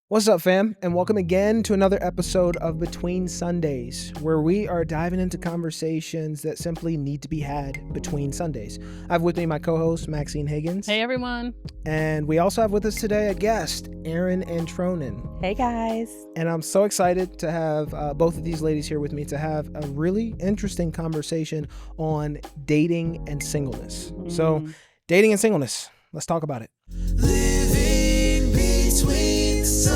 What's up, fam? And welcome again to another episode of Between Sundays, where we are diving into conversations that simply need to be had between Sundays. I have with me my co-host, Maxine Higgins. Hey, everyone. And we also have with us today a guest, Erin Antroinen. Hey, guys. And I'm so excited to have both of these ladies here with me to have a really interesting conversation on dating and singleness. So, dating and singleness, let's talk about it. Living between Sundays.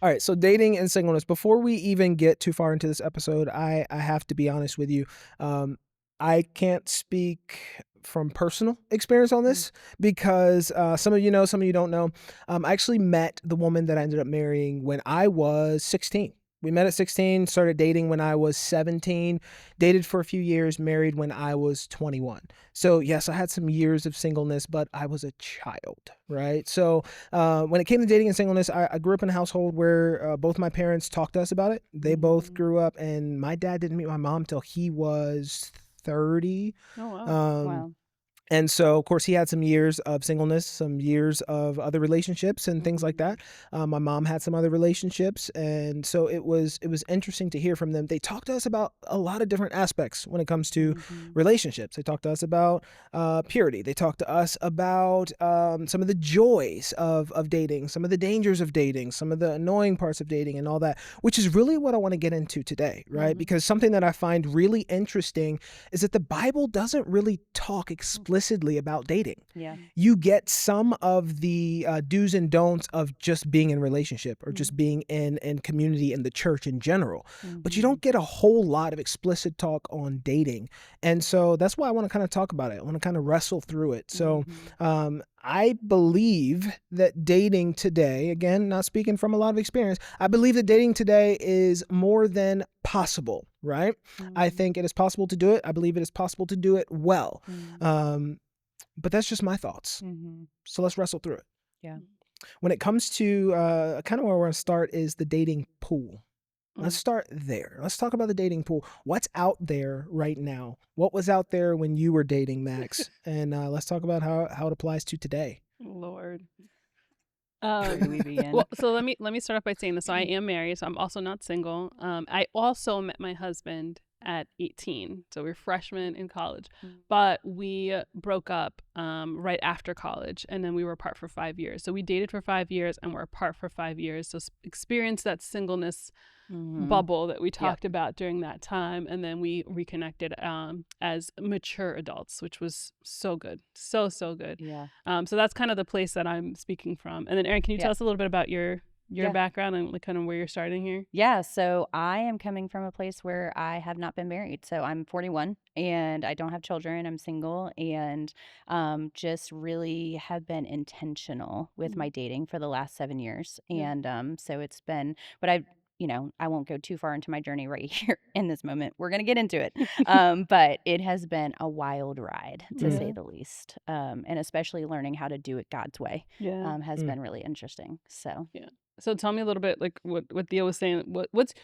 All right, so dating and singleness. Before we even get too far into this episode, I have to be honest with you. I can't speak from personal experience on this because some of you know, some of you don't know. I actually met the woman that I ended up marrying when I was 16. We met at 16, started dating when I was 17, dated for a few years, married when I was 21. So yes, I had some years of singleness, but I was a child, right? So when it came to dating and singleness, I grew up in a household where both my parents talked to us about it. They both grew up, and my dad didn't meet my mom till he was 30. Oh, wow. Wow. And so, of course, he had some years of singleness, some years of other relationships and things like that. My mom had some other relationships. And so it was interesting to hear from them. They talked to us about a lot of different aspects when it comes to relationships. They talked to us about purity. They talked to us about some of the joys of dating, some of the dangers of dating, some of the annoying parts of dating and all that, which is really what I want to get into today, right? Because something that I find really interesting is that the Bible doesn't really talk explicitly about dating. Yeah. You get some of the do's and don'ts of just being in a relationship or just being in community in the church in general, but you don't get a whole lot of explicit talk on dating. And so that's why I want to kind of talk about it. I want to kind of wrestle through it. So I believe that dating today, again, not speaking from a lot of experience, I believe that dating today is more than possible, right? I think it is possible to do it. I believe it is possible to do it well. But that's just my thoughts. So let's wrestle through it. Yeah. When it comes to kind of where we're going to start is the dating pool. Let's start there. Let's talk about the dating pool. What's out there right now? What was out there when you were dating, Max? And let's talk about how it applies to today. Lord. Where do we begin? Well, so let me start off by saying this. So I am married, so I'm also not single. I also met my husband at 18, so we were freshmen in college, but we broke up right after college, and then we were apart for 5 years. So we dated for 5 years and we're apart for 5 years. So experienced that singleness bubble that we talked about during that time, and then we reconnected as mature adults, which was so good, so good. Yeah. So that's kind of the place that I'm speaking from. And then Erin, can you tell us a little bit about your background and like kind of where you're starting here? Yeah. So I am coming from a place where I have not been married. So I'm 41 and I don't have children. I'm single and just really have been intentional with my dating for the last 7 years. And so it's been, but I won't go too far into my journey right here in this moment. We're going to get into it. But it has been a wild ride, to say the least. And especially learning how to do it God's way has been really interesting. So, yeah. So tell me a little bit, like what Theo was saying. What's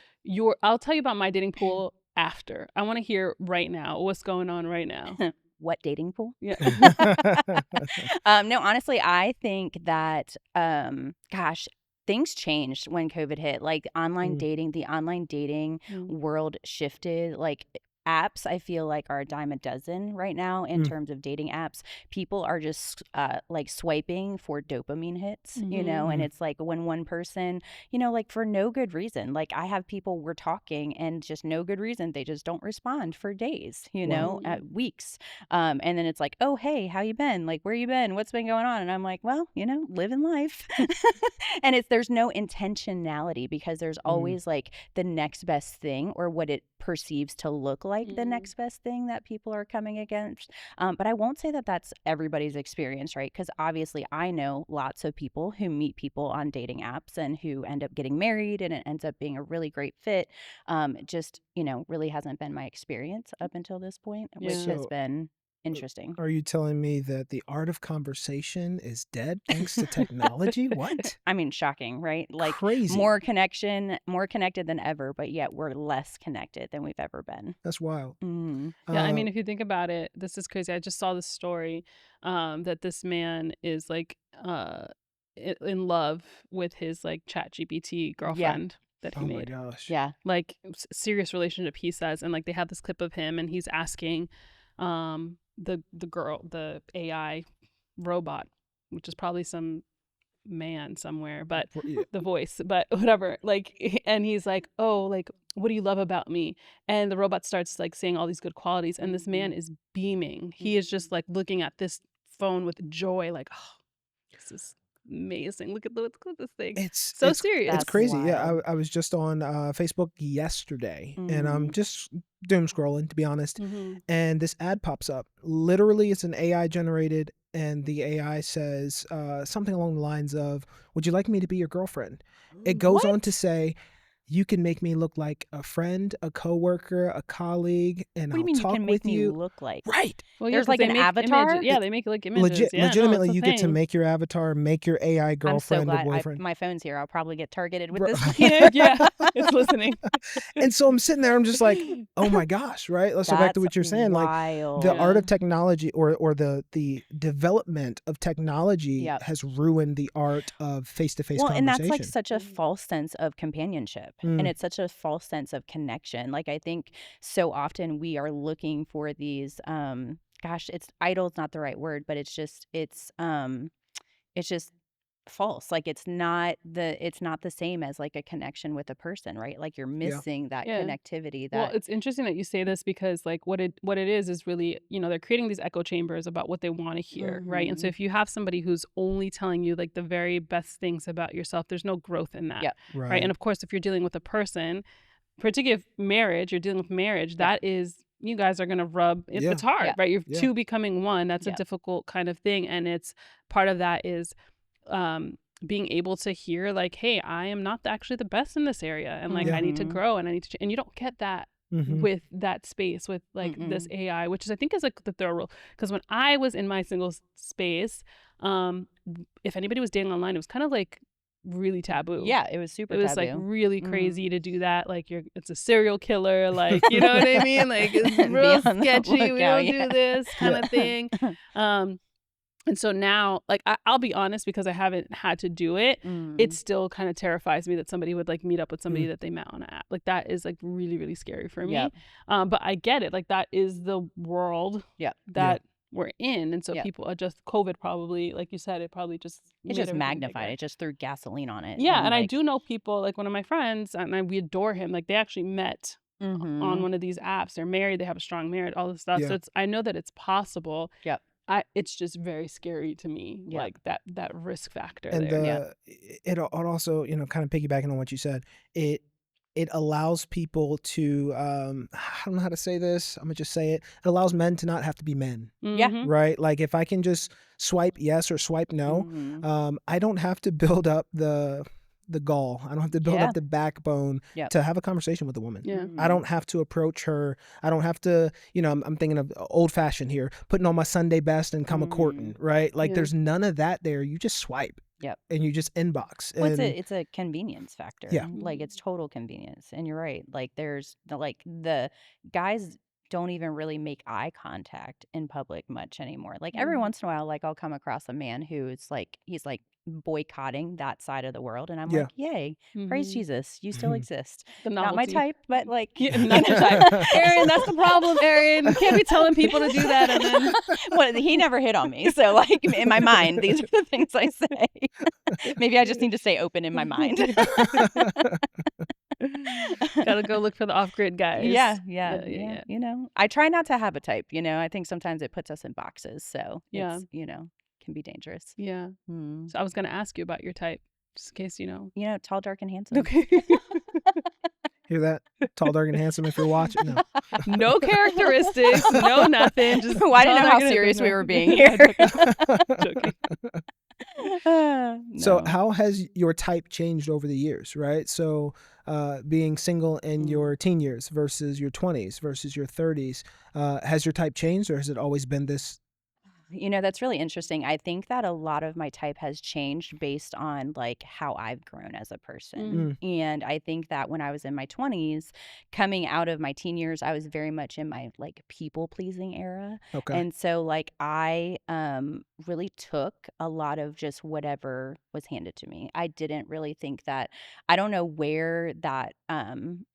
I'll tell you about my dating pool after. I want to hear right now what's going on right now. what dating pool? Yeah. No, honestly, I think that, gosh, things changed when COVID hit. Like the online dating world shifted. Like apps, I feel like are a dime a dozen right now in terms of dating apps. People are just like swiping for dopamine hits, and it's like when one person, like for no good reason. Like I have people we're talking and just no good reason they just don't respond for days, at weeks. And then it's like, oh, hey, how you been? Like, where you been? What's been going on? And I'm like, well, living life. And there's no intentionality because there's always like the next best thing or what it perceives to look like the next best thing that people are coming against. But I won't say that that's everybody's experience, right? Because obviously I know lots of people who meet people on dating apps and who end up getting married and it ends up being a really great fit. Just, really hasn't been my experience up until this point, which has been Interesting. Are you telling me that the art of conversation is dead thanks to technology? What? I mean, shocking, right? Like Crazy. more connected than ever, but yet we're less connected than we've ever been. That's wild. Yeah, I mean, if you think about it, this is crazy. I just saw this story that this man is like in love with his like ChatGPT girlfriend that he oh my made. gosh. Yeah. Like serious relationship, he says, and like they have this clip of him and he's asking the AI robot, which is probably some man somewhere, but the voice, but whatever, like, and he's like, oh, like, what do you love about me? And the robot starts like saying all these good qualities, and this man is beaming. He is just like looking at this phone with joy, like, oh, this is amazing. Look at this thing. It's serious. It's crazy. wild. Yeah, I was just on Facebook yesterday, and I'm just doom scrolling, to be honest. And this ad pops up. Literally, it's an AI generated, and the AI says something along the lines of, "Would you like me to be your girlfriend?" It goes on to say, "You can make me look like a friend, a coworker, a colleague, and What do you I'll mean talk you can with make you." me look like? Right. Well, There's 'cause like they an make avatar? Yeah, they make like images. Yeah, Legitimately, it's a you get to thing. make your avatar, make your AI I'm so girlfriend or glad boyfriend. my phone's here. I'll probably get targeted with Bro- this. Yeah, it's listening. And so I'm sitting there, I'm just like, oh my gosh, right? Let's go back to That's what you're saying. wild. Like the art of technology or the development of technology has ruined the art of face-to-face Well, conversation. and that's like such a false sense of companionship, and it's such a false sense of connection. Like I think so often we are looking for these gosh, it's idol's not the right word, but it's just false. Like it's not the same as like a connection with a person, right? Like you're missing that connectivity. Well, it's interesting that you say this because like what it is really, they're creating these echo chambers about what they want to hear, right? And so if you have somebody who's only telling you like the very best things about yourself, there's no growth in that, right? And of course, if you're dealing with a person, particularly if you're dealing with marriage, that is, you guys are going to rub, it's hard, right? You're two becoming one. That's a difficult kind of thing. And it's part of that is being able to hear like, hey, I am not actually the best in this area, and like I need to grow, and I need to and you don't get that with that space with like this AI, which is I think is like the third rule. Because when I was in my single space, if anybody was dating online, it was kind of like really taboo. Yeah, it was super It was taboo. like really crazy to do that. Like it's a serial killer, like, you know what I mean? Like it's real sketchy. We don't do this kind of thing. And so now, like, I'll be honest, because I haven't had to do it, it still kind of terrifies me that somebody would like meet up with somebody that they met on an app. Like that is like really, really scary for me. But I get it. Like that is the world that we're in. And so people adjust. COVID probably, like you said, it probably just magnified it, just threw gasoline on it. Yeah. And I do know people, like one of my friends, and we adore him. Like they actually met on one of these apps. They're married. They have a strong marriage, all this stuff. So I know that it's possible. It's just very scary to me, like that risk factor and there. It also, kind of piggybacking on what you said, it allows people to I don't know how to say this, I'm gonna just say it allows men to not have to be men. Right, like if I can just swipe yes or swipe no, I don't have to build up the gall. I don't have to build up the backbone to have a conversation with a woman. I don't have to approach her. I don't have to, I'm thinking of old fashioned here, putting on my Sunday best and come a courting, right? Like there's none of that there. You just swipe. And you just inbox. Well, it's a convenience factor. Like it's total convenience. And you're right. Like there's the guys don't even really make eye contact in public much anymore. Like every once in a while, like I'll come across a man who's like, he's like boycotting that side of the world, and I'm like, yay, praise Jesus, you still exist. Not my type, but like not your type. Erin, that's the problem, Erin. You can't be telling people to do that and then well, he never hit on me, so like in my mind these are the things I say. Maybe I just need to stay open in my mind. Gotta go look for the off-grid guys. Yeah. I try not to have a type. I think sometimes it puts us in boxes, so it's, can be dangerous. So I was gonna ask you about your type, just in case tall, dark, and handsome. Okay. Hear that? Tall, dark, and handsome. If you're watching, no characteristics, no nothing. Just I didn't know how serious we were being here. Joking. So how has your type changed over the years, right? So being single in your teen years versus your 20s versus your 30s? Has your type changed, or has it always been this? You know, that's really interesting. I think that a lot of my type has changed based on like how I've grown as a person. And I think that when I was in my 20s, coming out of my teen years, I was very much in my like people pleasing era. Okay. And so like I really took a lot of just whatever was handed to me. I didn't really think that, I don't know where that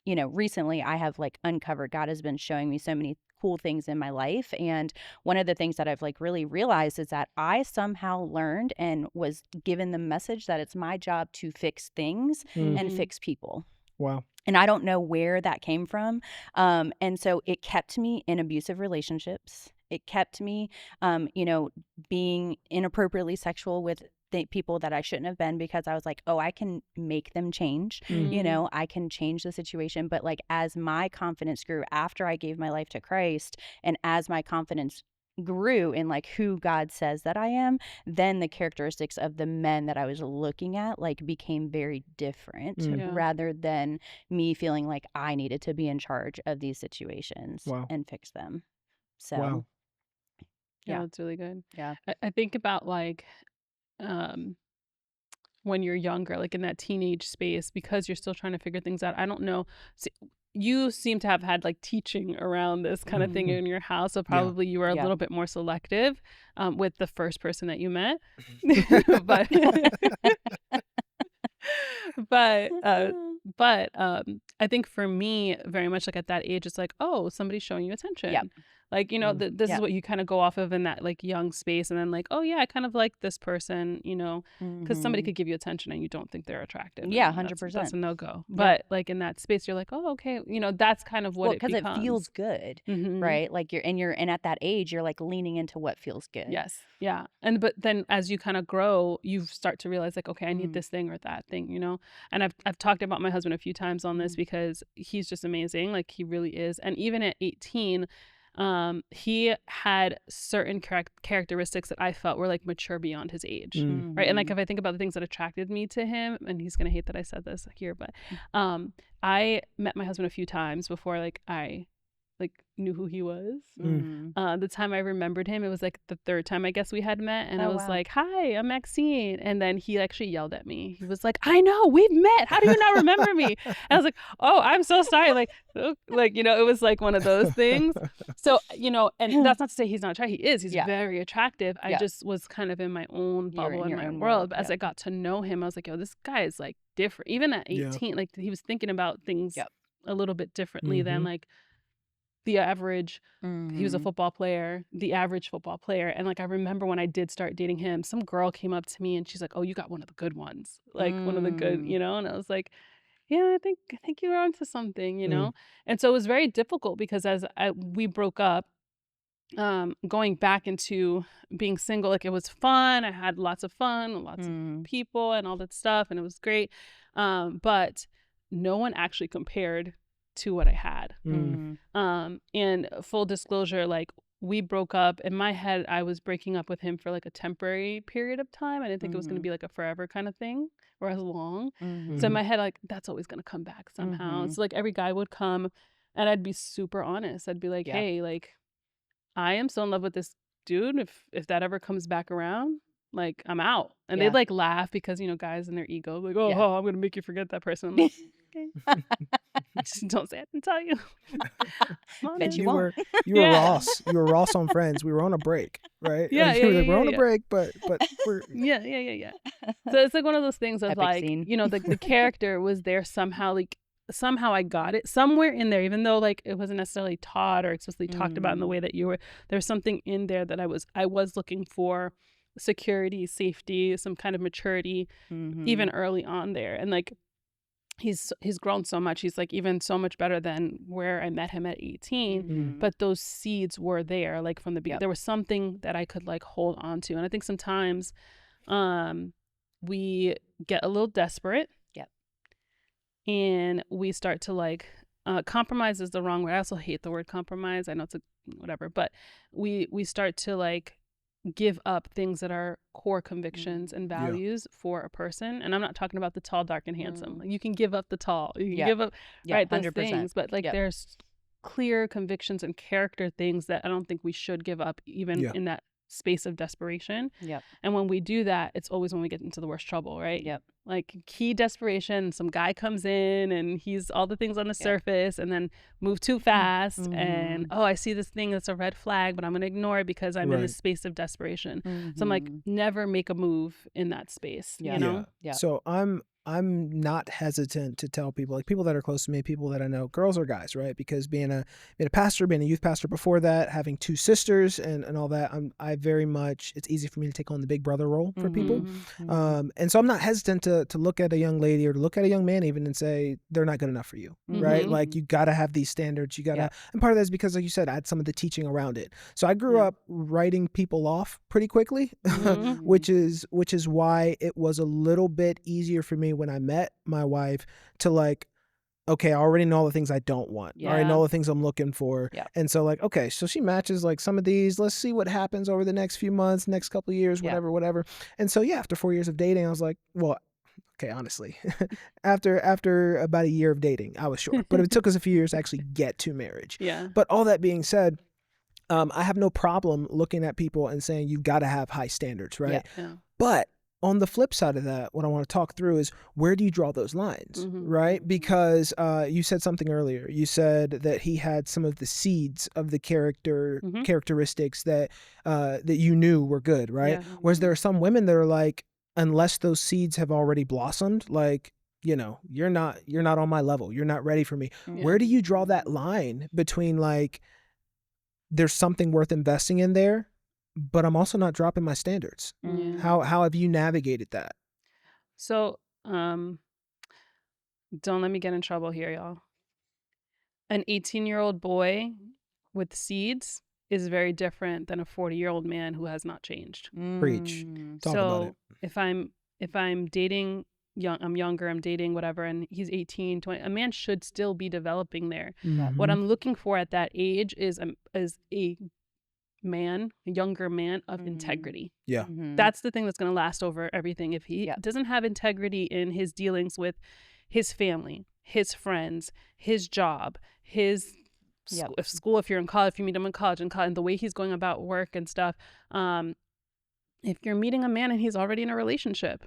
you know, recently I have like uncovered, God has been showing me so many cool things in my life. And one of the things that I've like really realized is that I somehow learned and was given the message that it's my job to fix things and fix people. Wow. And I don't know where that came from. And so it kept me in abusive relationships. It kept me, you know, being inappropriately sexual with people that I shouldn't have been, because I was like, oh, I can make them change. You know, I can change the situation. But like, as my confidence grew after I gave my life to Christ, and as my confidence grew in like who God says that I am, then the characteristics of the men that I was looking at like became very different, rather than me feeling like I needed to be in charge of these situations and fix them. So Yeah, that's really good. Yeah. I think about like when you're younger, like in that teenage space, because you're still trying to figure things out. I don't know. You seem to have had like teaching around this kind of thing in your house, so probably you were a little bit more selective with the first person that you met. but but I think for me, very much like at that age, it's like, oh, somebody's showing you attention. Like, you know, this is what you kind of go off of in that like young space. And then like, oh yeah, I kind of like this person, you know, because somebody could give you attention and you don't think they're attractive. Yeah, and 100%. That's a no-go. But like in that space, you're like, oh, okay. You know, that's kind of what it becomes. Because it feels good, right? Like and at that age, you're like leaning into what feels good. Yes. Yeah. But then as you kind of grow, you start to realize like, okay, I need this thing or that thing, you know? And I've talked about my husband a few times on this because he's just amazing. Like he really is. And even at 18, he had certain characteristics that I felt were like mature beyond his age. Right. And like if I think about the things that attracted me to him, and he's gonna hate that I said this here, but I met my husband a few times before like I like knew who he was. The time I remembered him, it was like the third time I guess we had met, and I was like, hi, I'm Maxine. And then he actually yelled at me. He was like, I know, we've met, how do you not remember me? And I was like, oh, I'm so sorry. Like you know, it was like one of those things. So, you know, and that's not to say he's not attractive. He is. He's very attractive. I just was kind of in my own bubble, in my own world. But as I got to know him, I was like, yo, this guy is like different. Even at 18, like he was thinking about things a little bit differently than like the average. He was a football player, the average football player. And like I remember when I did start dating him, some girl came up to me and she's like, oh, you got one of the good ones, like one of the good, you know. And I was like, yeah, I think you were onto something, you know. And so it was very difficult because we broke up, going back into being single, like it was fun, I had lots of fun, lots of people and all that stuff, and it was great, but no one actually compared to what I had. And full disclosure, like we broke up. In my head, I was breaking up with him for like a temporary period of time. I didn't think it was going to be like a forever kind of thing or as long. So in my head, like that's always going to come back somehow. So like every guy would come and I'd be super honest. I'd be like, hey, like I am still in love with this dude. If that ever comes back around, like I'm out. And they'd like laugh because, you know, guys and their ego, like, oh, I'm going to make you forget that person. I'm like, okay. Just don't say I didn't tell you. Bet you won't. You were Ross. You were Ross on Friends. We were on a break, right? Yeah, like, we're on a break, but we're yeah. So it's like one of those things of Epic like scene. you know, the character was there somehow, like somehow I got it somewhere in there, even though like it wasn't necessarily taught or explicitly talked about in the way that you were. There's something in there that I was looking for, security, safety, some kind of maturity, even early on there. And like he's grown so much. He's like even so much better than where I met him at 18. But those seeds were there, like from the beginning. There was something that I could like hold on to. And I think sometimes we get a little desperate. And we start to like compromise is the wrong word. I also hate the word compromise. I know it's a whatever, but we start to like give up things that are core convictions and values for a person. And I'm not talking about the tall, dark, and handsome. Like, you can give up the tall, you can give up right those 100%. things, but like there's clear convictions and character things that I don't think we should give up, even in that space of desperation. And when we do that, it's always when we get into the worst trouble, right? Like key desperation, some guy comes in and he's all the things on the surface, and then move too fast, and I see this thing that's a red flag, but I'm gonna ignore it because I'm in this space of desperation. So I'm like, never make a move in that space. You know? So I'm not hesitant to tell people, like people that are close to me, people that I know, girls or guys, right? Because being a pastor, being a youth pastor before that, having 2 sisters and all that, I very much, it's easy for me to take on the big brother role for people. And so I'm not hesitant to look at a young lady or to look at a young man even and say, they're not good enough for you, right? Like you got to have these standards. You got to, and part of that is because, like you said, I had some of the teaching around it. So I grew up writing people off pretty quickly, which is why it was a little bit easier for me when I met my wife to like, okay, I already know all the things I don't want. I already know all the things I'm looking for. And so like, okay, so she matches like some of these. Let's see what happens over the next few months, next couple of years, whatever. And so, after 4 years of dating, I was like, well, okay, honestly, after about a year of dating, I was sure. But it took us a few years to actually get to marriage. But all that being said, I have no problem looking at people and saying you've got to have high standards, right? But on the flip side of that, what I want to talk through is, where do you draw those lines, right? Because you said something earlier. You said that he had some of the seeds of the characteristics that you knew were good, right? Whereas there are some women that are like, unless those seeds have already blossomed, like, you know, you're not on my level. You're not ready for me. Where do you draw that line between like, there's something worth investing in there, but I'm also not dropping my standards? How have you navigated that? So, don't let me get in trouble here, y'all. An 18-year-old boy with seeds is very different than a 40-year-old man who has not changed. Preach. Talk about it. If I'm dating I'm younger, I'm dating whatever, and he's 18, 20, a man should still be developing there. What I'm looking for at that age is a man, a younger man of integrity. That's the thing that's going to last over everything. If he doesn't have integrity in his dealings with his family, his friends, his job, his school, if you're in college, if you meet him in college, and the way he's going about work and stuff, if you're meeting a man and he's already in a relationship,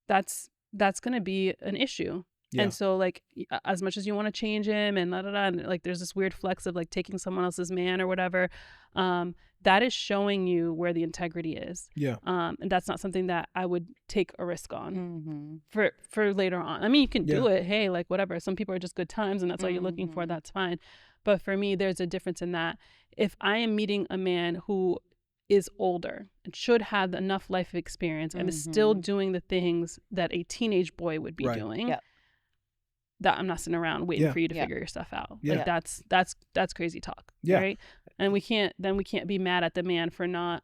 that's going to be an issue. And so like, as much as you want to change him and and like there's this weird flex of like taking someone else's man or whatever, that is showing you where the integrity is. And that's not something that I would take a risk on for later on. I mean, you can do it, hey, like whatever. Some people are just good times and that's all you're looking for, that's fine. But for me, there's a difference in that. If I am meeting a man who is older and should have enough life experience and is still doing the things that a teenage boy would be doing, that I'm not sitting around waiting for you to figure your stuff out. Like that's crazy talk, right? And we can't be mad at the man for not,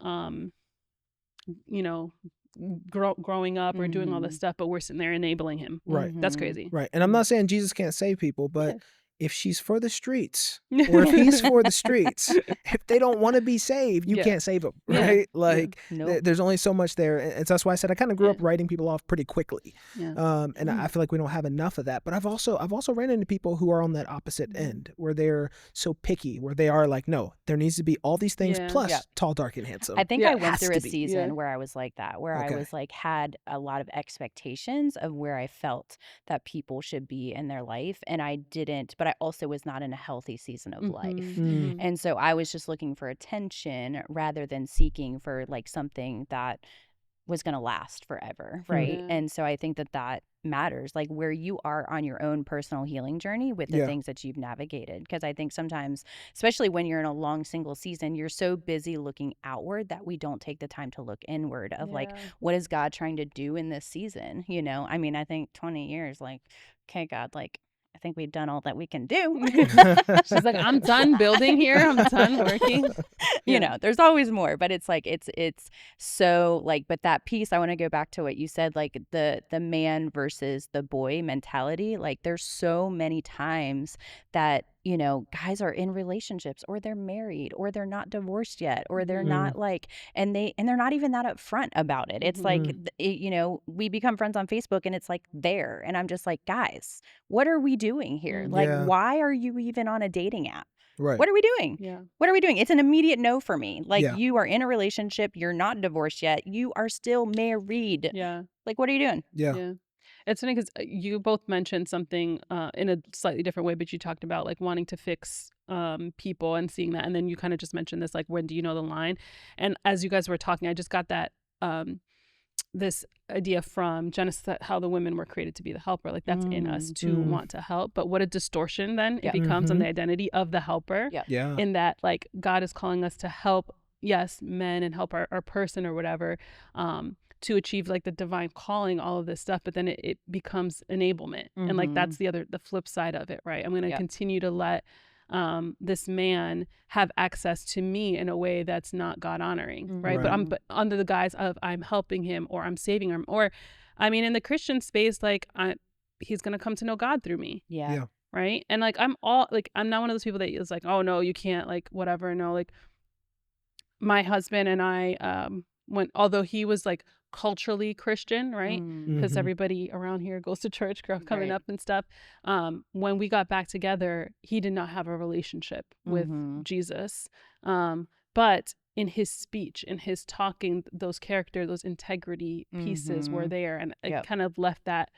growing up or doing all this stuff, but we're sitting there enabling him. That's crazy. And I'm not saying Jesus can't save people, but if she's for the streets, or if he's for the streets, if they don't want to be saved, you can't save them, right? Like there's only so much there. And so that's why I said I kind of grew up writing people off pretty quickly. And I feel like we don't have enough of that. But I've also ran into people who are on that opposite end, where they're so picky, where they are like, no, there needs to be all these things plus tall, dark, and handsome. I think I went through a season where I was like that, where I was like, had a lot of expectations of where I felt that people should be in their life. And I didn't, but I also was not in a healthy season of life. And so I was just looking for attention rather than seeking for like something that was going to last forever, right? And so I think that matters, like where you are on your own personal healing journey with the things that you've navigated. Because I think sometimes, especially when you're in a long single season, you're so busy looking outward that we don't take the time to look inward of like, what is God trying to do in this season? You know, I mean, I think 20 years, like, okay, God, like, I think we've done all that we can do. She's like, I'm done building here. I'm done working. You know, there's always more, but it's like, it's so like, but that piece, I want to go back to what you said, like the man versus the boy mentality. Like there's so many times that, you know, guys are in relationships or they're married or they're not divorced yet or they're not like, and they're not even that upfront about it. It's like, you know, we become friends on Facebook and it's like there. And I'm just like, guys, what are we doing here? Like, Yeah. why are you even on a dating app? Right. What are we doing? Yeah. What are we doing? It's an immediate no for me. Like, Yeah. you are in a relationship. You're not divorced yet. You are still married. Yeah. Like, what are you doing? Yeah. Yeah. It's funny because you both mentioned something in a slightly different way, but you talked about like wanting to fix people and seeing that. And then you kind of just mentioned this, like, when do you know the line? And as you guys were talking, I just got that this idea from Genesis, that how the women were created to be the helper. Like, that's in us to want to help. But what a distortion then it becomes on the identity of the helper. Yeah. In that, like, God is calling us to help, yes, men, and help our person or whatever, to achieve like the divine calling, all of this stuff. But then it becomes enablement. And like, that's the flip side of it, right? I'm going to continue to let this man have access to me in a way that's not God honoring, right? But under the guise of I'm helping him or I'm saving him, or I mean, in the Christian space, like, he's gonna come to know God through me, right? And like, I'm not one of those people that is like, oh no, you can't, like, whatever. No, like, my husband and I, although he was like culturally Christian, right? Because everybody around here goes to church, coming up and stuff. When we got back together, he did not have a relationship with Jesus. But in his speech, in his talking, those character, those integrity pieces were there. And it kind of left that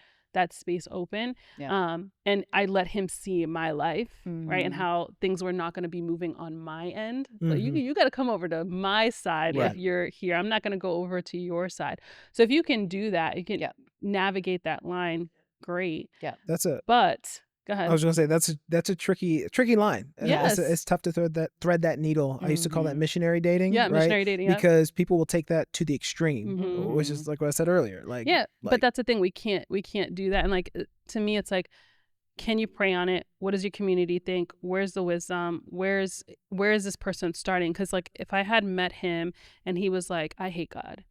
space open. And I let him see my life, right? And how things were not going to be moving on my end. But you got to come over to my side if you're here. I'm not going to go over to your side. So if you can do that, you can navigate that line. Great. But go ahead. I was going to say that's a tricky line. Yes. It's tough to thread that needle. I used to call that missionary dating. Yeah, right? missionary dating. Because people will take that to the extreme, which is like what I said earlier. Like, but that's the thing. We can't do that. And like, to me, it's like, can you pray on it? What does your community think? Where's the wisdom? Where is this person starting? Because like, if I had met him and he was like, I hate God,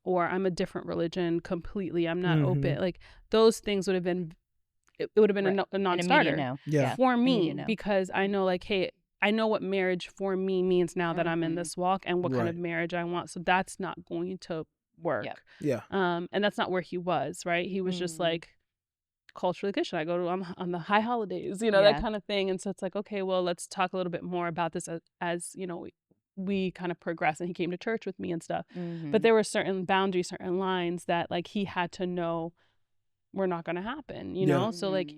or I'm a different religion completely, I'm not open. Like, those things would have been. It would have been a non-starter for me, because I know, like, hey, I know what marriage for me means now that I'm in this walk, and what kind of marriage I want. So that's not going to work. And that's not where he was, right? He was just like culturally Christian. I go to on the high holidays, that kind of thing. And so it's like, okay, well, let's talk a little bit more about this as we kind of progress. And he came to church with me and stuff. But there were certain boundaries, certain lines that like he had to know were not going to happen, So like,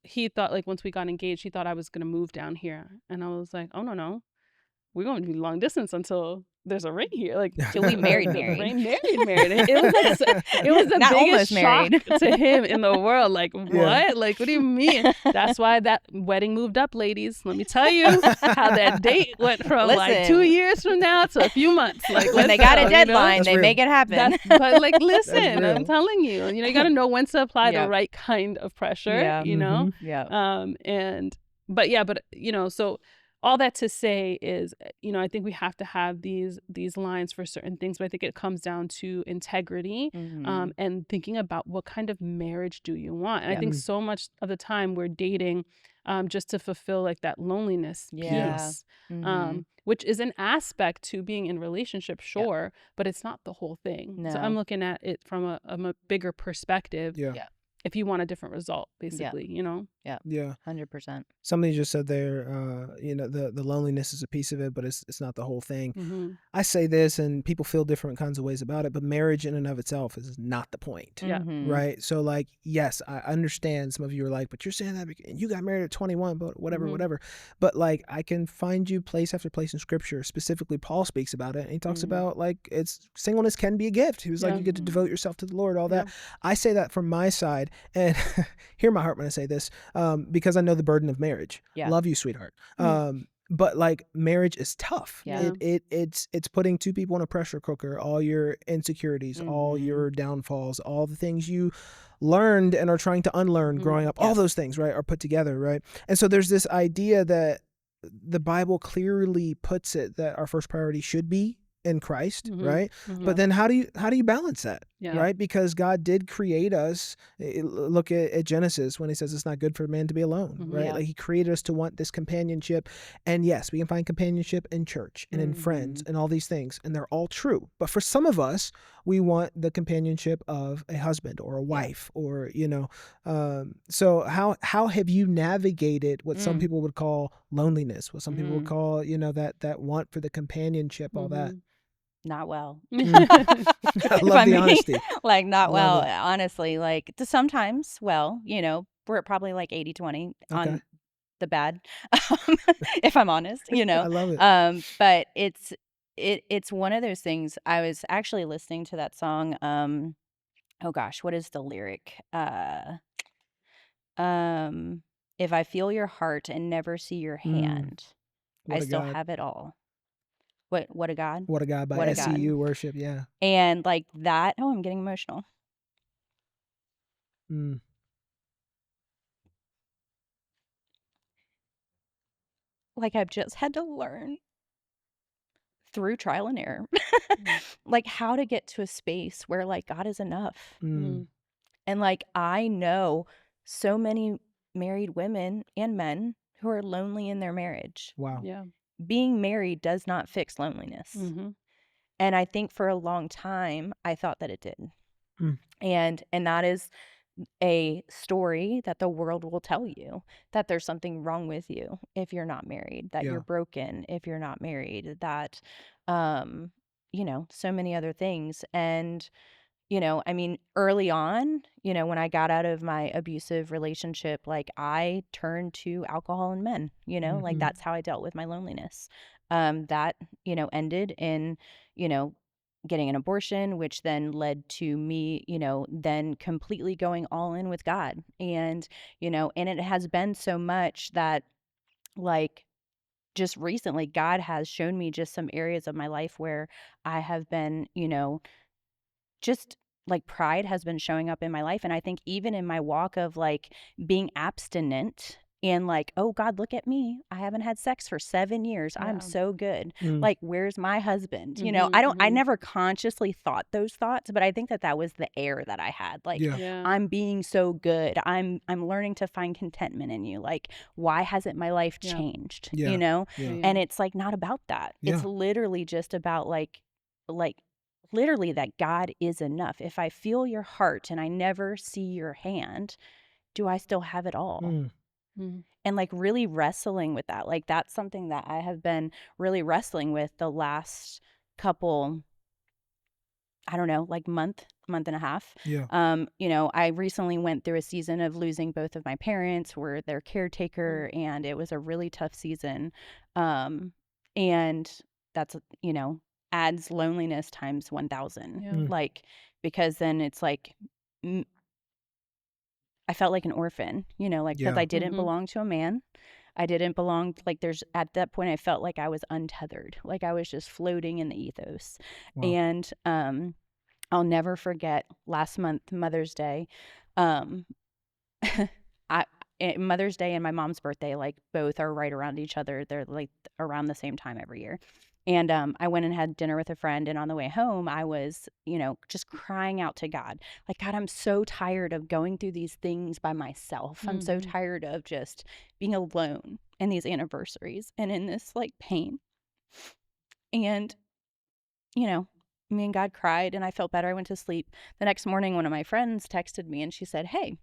he thought, like, once we got engaged, he thought I was going to move down here. And I was like, oh, no, we're going to be long distance until there's a ring here. Like, till we married. Married. It was like, it was the not biggest shock to him in the world. Like, what? Like, what do you mean? That's why that wedding moved up, ladies. Let me tell you how that date went from like 2 years from now to a few months. Like, when they got a deadline, they make it happen. But like, listen, I'm telling you, you got to know when to apply the right kind of pressure. So all that to say is, I think we have to have these lines for certain things, but I think it comes down to integrity, and thinking about what kind of marriage do you want. And I think so much of the time we're dating just to fulfill like that loneliness piece, which is an aspect to being in relationship, sure, but it's not the whole thing. No. So I'm looking at it from a bigger perspective. If you want a different result, basically, 100%. Somebody just said there, the loneliness is a piece of it, but it's not the whole thing. I say this, and people feel different kinds of ways about it, but marriage in and of itself is not the point, right? So, like, yes, I understand some of you are like, but you're saying that and you got married at 21, but whatever. But like, I can find you place after place in Scripture. Specifically, Paul speaks about it, and he talks about like singleness can be a gift. He was like, you get to devote yourself to the Lord, all that. I say that from my side. And hear my heart when I say this, because I know the burden of marriage. Love you, sweetheart. But like, marriage is tough. It's putting two people in a pressure cooker, all your insecurities, all your downfalls, all the things you learned and are trying to unlearn growing up, all those things, right, are put together, right? And so there's this idea that the Bible clearly puts it that our first priority should be in Christ, right? But then how do you balance that? Yeah. right? Because God did create us. Look at Genesis when he says it's not good for man to be alone, right? Yeah. Like he created us to want this companionship. And yes, we can find companionship in church and in friends and all these things, and they're all true. But for some of us, we want the companionship of a husband or a wife, or so how have you navigated what some people would call loneliness, what some people would call that want for the companionship, all that? Not well. I If love I'm the being honesty. like not Love well, it. honestly, like sometimes well, we're at probably like 80-20 Okay. on the bad, if I'm honest, I love it. but it's one of those things. I was actually listening to that song. Oh gosh, what is the lyric? Um, if I feel your heart and never see your hand, I What a still God. have it all. What a God. What a God by What a God. SCU Worship. Yeah. And like that, oh, I'm getting emotional. Mm. Like I've just had to learn through trial and error, like how to get to a space where like God is enough. Mm. And like I know so many married women and men who are lonely in their marriage. Wow. Yeah. Being married does not fix loneliness. And I think for a long time I thought that it did. Mm. And that is a story that the world will tell you, that there's something wrong with you if you're not married, that Yeah. you're broken if you're not married, that so many other things. And I mean, early on, when I got out of my abusive relationship, like I turned to alcohol and men, like that's how I dealt with my loneliness. That, ended in, getting an abortion, which then led to me, then completely going all in with God. And it has been so much that, like, just recently, God has shown me just some areas of my life where I have been, just like pride has been showing up in my life. And I think even in my walk of like being abstinent and like, oh God, look at me. I haven't had sex for 7 years. I'm Yeah. so good. Mm. Like, where's my husband? I never consciously thought those thoughts, but I think that was the air that I had. Like, Yeah. Yeah. I'm being so good. I'm learning to find contentment in you. Like, why hasn't my life Yeah. changed? Yeah. Yeah. And it's like not about that. It's Yeah. literally just about like literally that God is enough. If I feel your heart and I never see your hand, do I still have it all? Mm. And like really wrestling with that. Like that's something that I have been really wrestling with the last couple, I don't know, like month and a half. Yeah. I recently went through a season of losing both of my parents, were their caretaker, and it was a really tough season. And that's, adds loneliness times 1,000. Yeah. Like, because then it's like, I felt like an orphan, like, because Yeah. I didn't belong to a man. I didn't belong, like, at that point, I felt like I was untethered, like I was just floating in the ethos. Wow. And I'll never forget last month, Mother's Day. Um, Mother's Day and my mom's birthday, like, both are right around each other. They're like around the same time every year. And I went and had dinner with a friend, and on the way home, I was, just crying out to God. Like, God, I'm so tired of going through these things by myself. I'm so tired of just being alone in these anniversaries and in this, like, pain. And, me and God cried, and I felt better. I went to sleep. The next morning, one of my friends texted me, and she said, hey,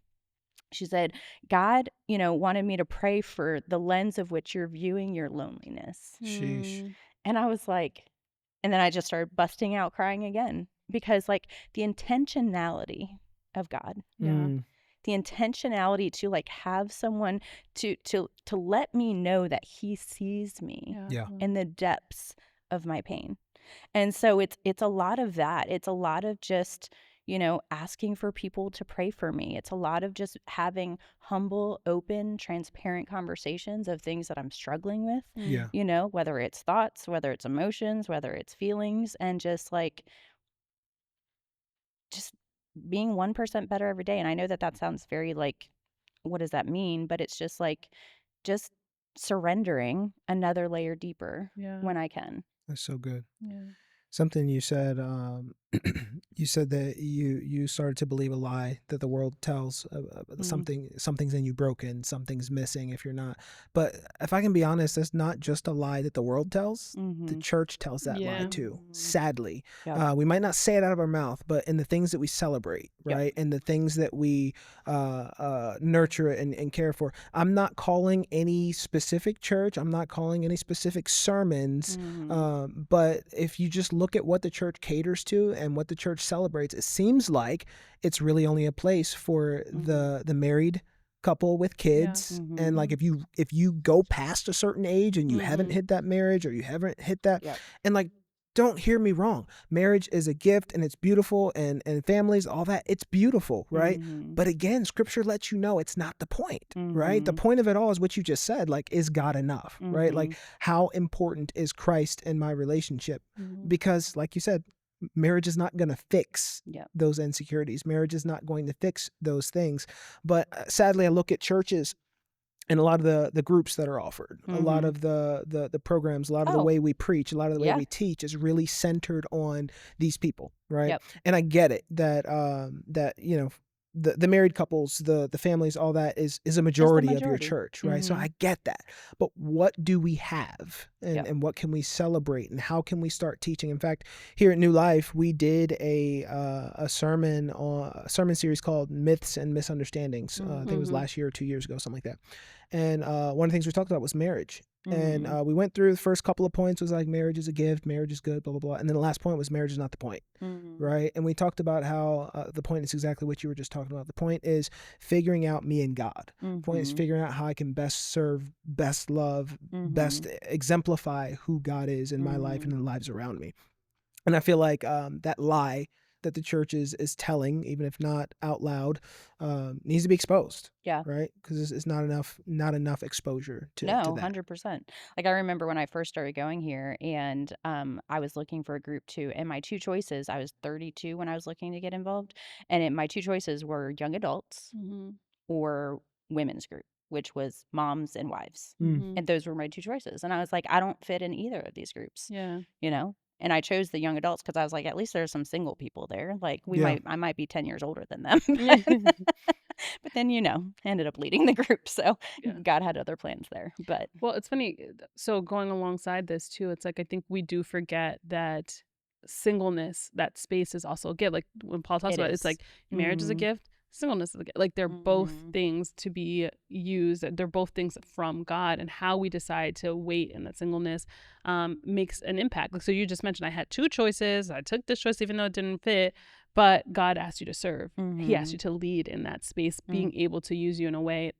God, wanted me to pray for the lens of which you're viewing your loneliness. Sheesh. And I was like, and then I just started busting out crying again, because like the intentionality of God, Mm. the intentionality to like have someone to let me know that he sees me Yeah. in the depths of my pain. And so it's a lot of that. It's a lot of just, asking for people to pray for me. It's a lot of just having humble, open, transparent conversations of things that I'm struggling with. Yeah. Whether it's thoughts, whether it's emotions, whether it's feelings, and just being 1% better every day. And I know that sounds very like, what does that mean? But it's just like, just surrendering another layer deeper Yeah. when I can. That's so good. Yeah. Something you said You said that you started to believe a lie that the world tells. Something's in you broken, something's missing if you're not. But if I can be honest, that's not just a lie that the world tells. The church tells that lie Yeah. too. Sadly, Yep. we might not say it out of our mouth, but in the things that we celebrate, Yep. right, and the things that we nurture and care for. I'm not calling any specific church. I'm not calling any specific sermons. But if you just look at what the church caters to and what the church celebrates, it seems like it's really only a place for the married couple with kids. And like if you go past a certain age and you haven't hit that marriage or you haven't hit that, Yep. and like, don't hear me wrong, marriage is a gift and it's beautiful, and families, all that, it's beautiful, right? But again, scripture lets you know it's not the point, right? The point of it all is what you just said, like, is God enough, right? Like, how important is Christ in my relationship? Because like you said, marriage is not going to fix those insecurities. Marriage is not going to fix those things. But sadly, I look at churches and a lot of the groups that are offered, a lot of the programs, a lot of the way we preach, a lot of the way we teach is really centered on these people, right? Yep. And I get it that that the married couples, the families, all that is a majority of your church, right? So I get that. But what do we have, and what can we celebrate, and how can we start teaching? In fact, here at New Life, we did a sermon series called Myths and Misunderstandings. I think it was last year or 2 years ago, something like that. And one of the things we talked about was marriage. And we went through the first couple of points was like, marriage is a gift, marriage is good, blah, blah, blah. And then the last point was marriage is not the point, right? And we talked about how the point is exactly what you were just talking about. The point is figuring out me and God. The point is figuring out how I can best serve, best love, best exemplify who God is in my life and in the lives around me. And I feel like that lie that the church is telling, even if not out loud, needs to be exposed. Yeah. Right? Because it's not enough exposure to No, that. 100%. Like I remember when I first started going here, and I was looking for a group too. And my two choices, I was 32 when I was looking to get involved, and my two choices were young adults or women's group, which was moms and wives. And those were my two choices. And I was like, I don't fit in either of these groups. Yeah. You know? And I chose the young adults because I was like, at least there's some single people there. Like I might be 10 years older than them. But then, ended up leading the group. So God had other plans there. But well, it's funny. So going alongside this too, it's like I think we do forget that singleness, that space is also a gift. Like when Paul talks about it, it's like marriage is a gift, singleness is a gift. Like they're both things to be used. They're both things from God, and how we decide to wait in that singleness makes an impact. Like, so you just mentioned I had two choices. I took this choice even though it didn't fit, but God asked you to serve. He asked you to lead in that space, being able to use you in a way.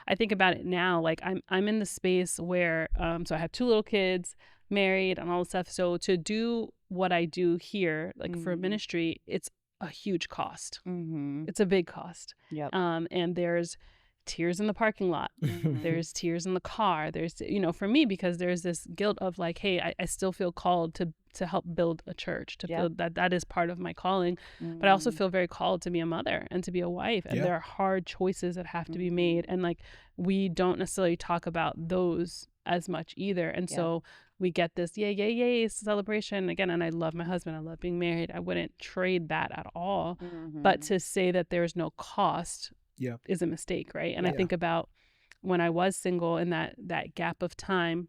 I think about it now, like I'm in the space where so I have two little kids, married, and all this stuff. So to do what I do here, like for ministry, it's a huge cost. It's a big cost. Yep. And there's tears in the parking lot. There's tears in the car. There's, for me, because there's this guilt of like, hey, I still feel called to help build a church, to feel that is part of my calling. But I also feel very called to be a mother and to be a wife. And there are hard choices that have to be made. And like, we don't necessarily talk about those as much either. And so we get this yay celebration again. And I love my husband. I love being married. I wouldn't trade that at all. But to say that there's no cost is a mistake, right? And I think about when I was single, in that gap of time,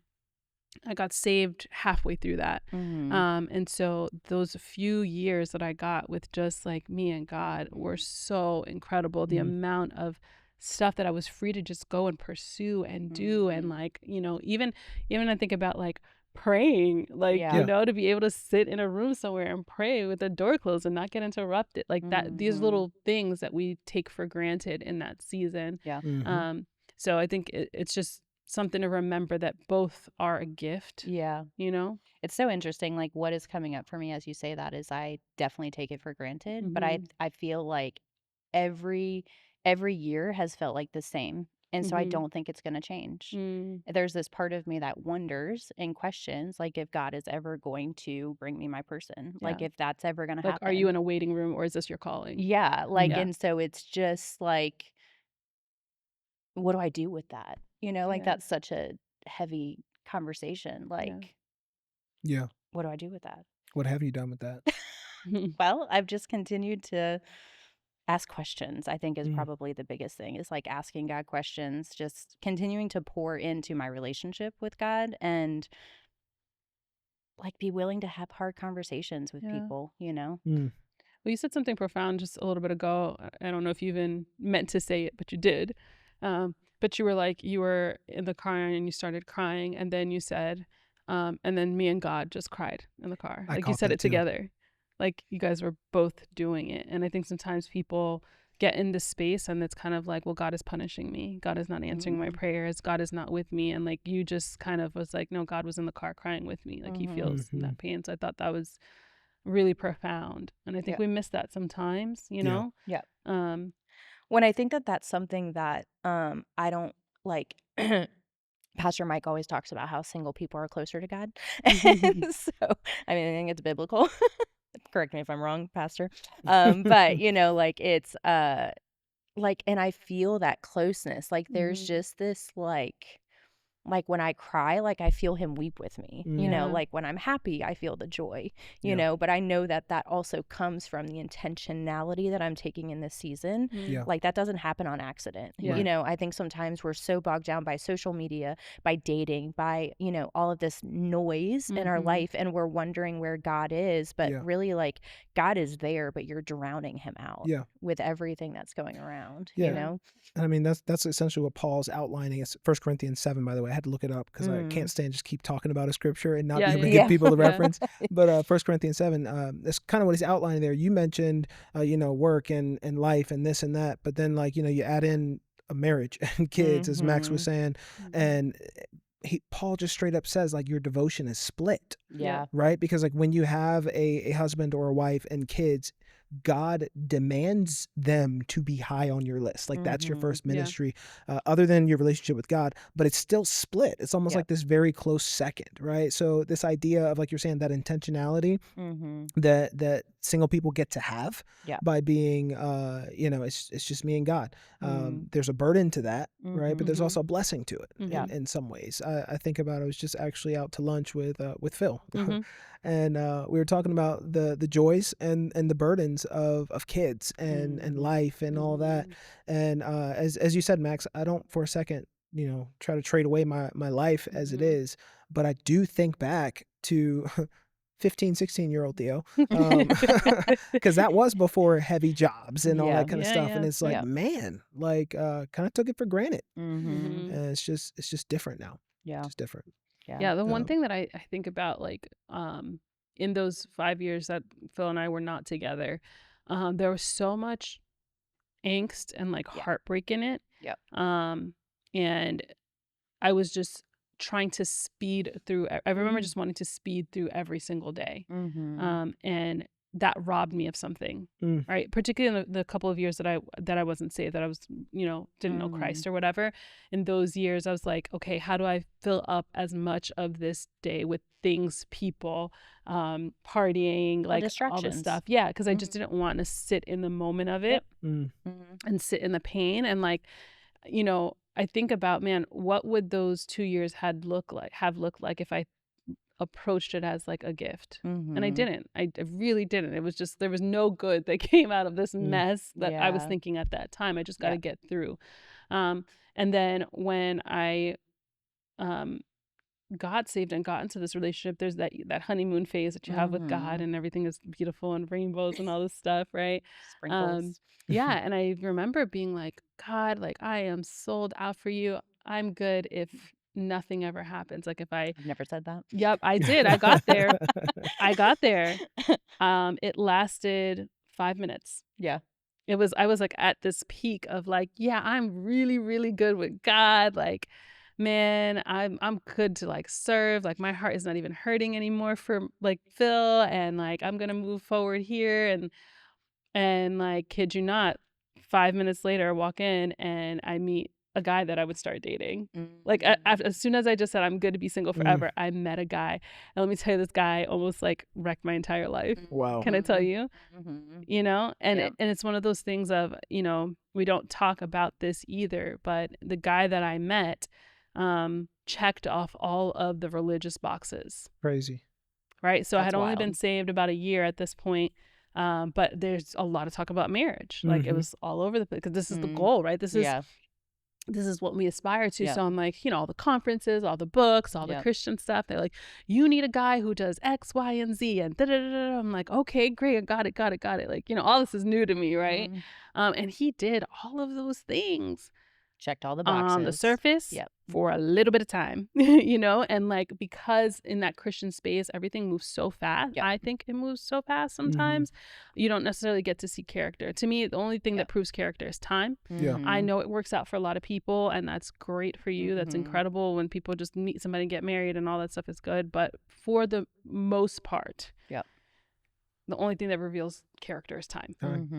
I got saved halfway through that. And so those few years that I got with just like me and God were so incredible. The amount of stuff that I was free to just go and pursue and do. And like, even I think about like praying, like, to be able to sit in a room somewhere and pray with the door closed and not get interrupted, like that, these little things that we take for granted in that season. So I think it's just something to remember, that both are a gift. It's so interesting. Like what is coming up for me as you say that is I definitely take it for granted, but I feel like every year has felt like the same. And so I don't think it's going to change. There's this part of me that wonders and questions, like, if God is ever going to bring me my person, like if that's ever going to Like, happen. are you in a waiting room, or is this your calling? Yeah. Like, and so it's just like, what do I do with that? Like that's such a heavy conversation. Like, what do I do with that? What have you done with that? Well, I've just continued to ask questions, I think is Mm. probably the biggest thing, is like asking God questions, just continuing to pour into my relationship with God and like be willing to have hard conversations with Yeah. people, you know? Mm. Well, you said something profound just a little bit ago. I don't know if you even meant to say it, but you did. But you were like, you were in the car and you started crying, and then you said, and then me and God just cried in the car. I Like you caught said that it too. together. Like you guys were both doing it. And I think sometimes people get in this space and it's kind of like, well, God is punishing me. God is not answering my prayers. God is not with me. And like you just kind of was like, no, God was in the car crying with me. Like he feels Mhm. that pain. So I thought that was really profound. And I think Yeah. we miss that sometimes, you Yeah. know? Yeah. Um, When I think that that's something that I don't like. Pastor Mike always talks about how single people are closer to God. And so, I mean, I think it's biblical. Correct me if I'm wrong, Pastor. But you know, like it's like, and I feel that closeness. Like there's just this like when I cry, like I feel him weep with me, you know, Yeah. like when I'm happy, I feel the joy, you Yeah. know, but I know that that also comes from the intentionality that I'm taking in this season. Yeah. Like that doesn't happen on accident. Yeah. You know, I think sometimes we're so bogged down by social media, by dating, by, you know, all of this noise in our life, and we're wondering where God is, but Yeah. really like God is there, but you're drowning him out Yeah. with everything that's going around, Yeah. you know? And I mean, that's essentially what Paul's outlining. It's 1 Corinthians 7, by the way. I had to look it up because I can't stand just keep talking about a scripture and not be Yeah, able to yeah, give yeah. people the yeah. reference. But 1 Corinthians 7, that's kind of what he's outlining there. You mentioned, you know, work and life and this and that, but then like, you know, you add in a marriage and kids, as Max was saying, and Paul just straight up says like your devotion is split, Yeah. right? Because like when you have a husband or a wife and kids, God demands them to be high on your list. Like that's your first Yeah. ministry, other than your relationship with God, but it's still split. It's almost Yep. like this very close second, right? So this idea of like you're saying that intentionality that single people get to have Yeah. by being, you know, it's just me and God. There's a burden to that, right? But there's also a blessing to it Yeah. in some ways. I think about, I was just actually out to lunch with Phil, and we were talking about the joys and the burdens of kids and life and all that. And as you said, Max, I don't for a second, you know, try to trade away my life as it is, but I do think back to 15, 16-year-old Theo, because that was before heavy jobs and all Yeah. that kind of stuff. And it's like, Yeah. man, like kind of took it for granted. Mm-hmm. And it's just different now. Yeah. Just different. Yeah. Yeah, the one thing that I think about, like, in those 5 years that Phil and I were not together, there was so much angst and like heartbreak in it. Yep. And I was just trying to speed through. I remember just wanting to speed through every single day. And that robbed me of something, right? Particularly in the couple of years that I wasn't saved, that I was, you know, didn't know Christ or whatever. In those years, I was like, okay, how do I fill up as much of this day with things, people, partying, like all the distractions. stuff. Yeah, because I just didn't want to sit in the moment of it and sit in the pain. And like, you know, I think about, man, what would those 2 years have looked like if I approached it as like a gift. And I didn't. I really didn't. It was just, there was no good that came out of this mess that I was thinking at that time. I just got to get through. And then when I got saved and got into this relationship, there's that honeymoon phase that you have with God, and everything is beautiful and rainbows and all this stuff, right? Sprinkles. Yeah. And I remember being like, God, like I am sold out for you. I'm good if nothing ever happens. Like if I've never said that. Yep, I did. I got there. It lasted 5 minutes. Yeah. I was like at this peak of like, yeah, I'm really, really good with God. Like, man, I'm good to like serve. Like my heart is not even hurting anymore for like Phil, and like I'm gonna move forward here. And like, kid you not, 5 minutes later, I walk in and I meet a guy that I would start dating. Like as soon as I just said I'm good to be single forever, I met a guy. And let me tell you, this guy almost like wrecked my entire life. Wow. Can I tell you? You know, and Yep. and it's one of those things of, you know, we don't talk about this either, but the guy that I met checked off all of the religious boxes. Crazy. Right. So I That's had only wild. been saved about a year at this point. But there's a lot of talk about marriage. Like it was all over the place because this is the goal, right? This is what we aspire to. Yeah. So I'm like, all the conferences, all the books, all the Christian stuff. They're like, you need a guy who does X, Y, and Z, and da da da da. I'm like, okay, great, I got it. Like, all this is new to me, right? And he did all of those things. Checked all the boxes on the surface Yep. for a little bit of time, and like because in that Christian space everything moves so fast. Yep. I think it moves so fast sometimes you don't necessarily get to see character. To me, the only thing that proves character is time. I know it works out for a lot of people, and that's great for you. That's incredible when people just meet somebody and get married and all that stuff is good. But for the most part, the only thing that reveals character is time.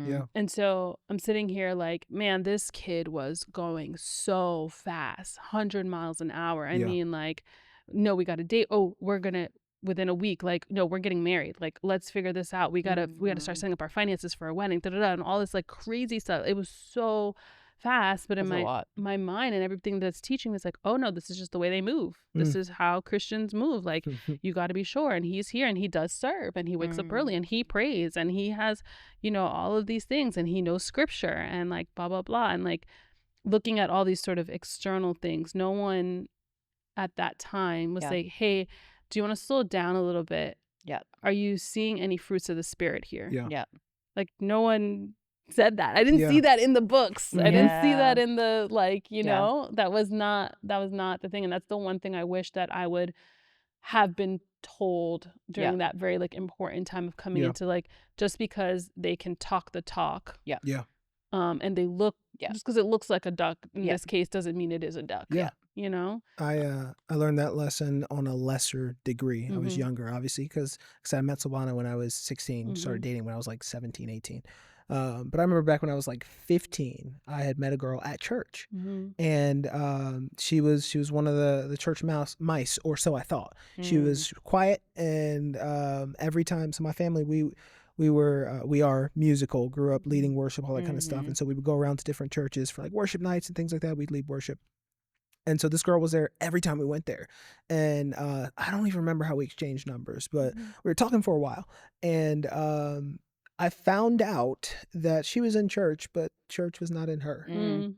Yeah. And so I'm sitting here like, man, this kid was going so fast, 100 miles an hour. I mean, like, no, we got a date. Oh, we're going to, within a week, like, no, we're getting married. Like, let's figure this out. We got to start setting up our finances for a wedding, and all this like crazy stuff. It was so fast, but in my mind and everything that's teaching is like, oh no, this is just the way they move. This is how Christians move. Like, you got to be sure. And he's here and he does serve and he wakes up early and he prays and he has, all of these things and he knows scripture and like blah, blah, blah. And like looking at all these sort of external things, no one at that time was like, hey, do you want to slow down a little bit? Yeah. Are you seeing any fruits of the spirit here? Yeah. Like no one said that. I didn't see that in the books. I didn't see that in the like, that was not the thing. And that's the one thing I wish that I would have been told during that very like important time of coming into like, just because they can talk the talk. And they look just because it looks like a duck in this case doesn't mean it is a duck. I learned that lesson on a lesser degree. I was younger, obviously, because I met Silvana when I was 16, started dating when I was like 17, 18. But I remember back when I was like 15, I had met a girl at church, and she was one of the church mice, or so I thought. She was quiet, and every time, so my family, we are musical, grew up leading worship, all that kind of stuff, and so we would go around to different churches for like worship nights and things like that. We'd lead worship. And so this girl was there every time we went there. And I don't even remember how we exchanged numbers, but we were talking for a while. And I found out that she was in church, but church was not in her,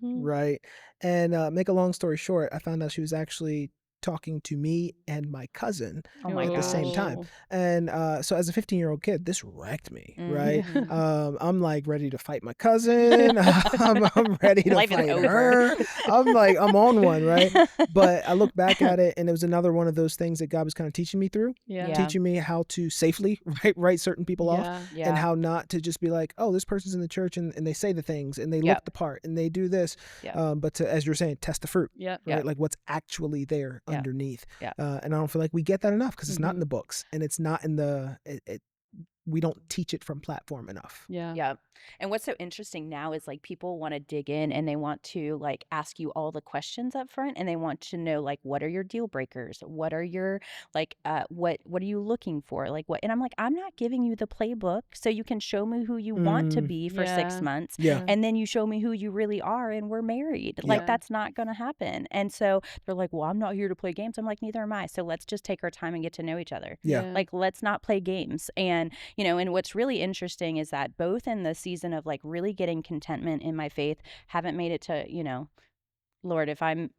right? And make a long story short, I found out she was actually talking to me and my cousin at the same time. And so as a 15-year-old kid, this wrecked me, right? I'm like ready to fight my cousin. I'm ready to fight her. I'm like, I'm on one, right? But I look back at it, and it was another one of those things that God was kind of teaching me through, teaching me how to safely write certain people off, and how not to just be like, oh, this person's in the church and they say the things and they look the part and they do this. But to, as you're saying, test the fruit, right? Like what's actually there underneath. And I don't feel like we get that enough because it's not in the books, and it's not in the we don't teach it from platform enough. And what's so interesting now is like people want to dig in and they want to like ask you all the questions up front, and they want to know like, what are your deal breakers? What are your like what are you looking for? Like what? And I'm like, I'm not giving you the playbook so you can show me who you want to be for 6 months, and then you show me who you really are and we're married. Like that's not going to happen. And so they're like, well, I'm not here to play games. I'm like, neither am I. So let's just take our time and get to know each other. Like let's not play games. And and what's really interesting is that both in the season of like really getting contentment in my faith, haven't made it to, Lord, if I'm,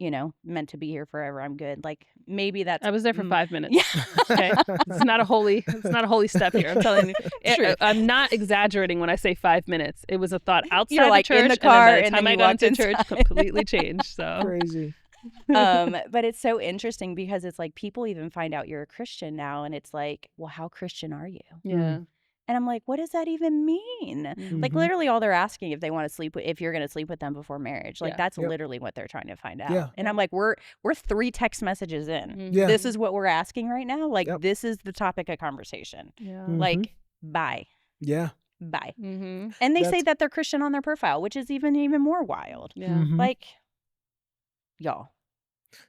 meant to be here forever, I'm good. Like maybe that's. I was there for 5 minutes. Okay. It's not a holy step here. I'm telling you. I'm not exaggerating when I say 5 minutes. It was a thought outside You're like the church, in the car, and by the time I got into church, completely changed. So crazy. But it's so interesting because it's like people even find out you're a Christian now, and it's like, well, how Christian are you? And I'm like, what does that even mean? Like literally all they're asking if they want to sleep if you're going to sleep with them before marriage. Like that's literally what they're trying to find out. And I'm like, we're 3 text messages in. This is what we're asking right now. Like this is the topic of conversation. Like bye. Bye. And they say that they're Christian on their profile, which is even more wild. Like y'all.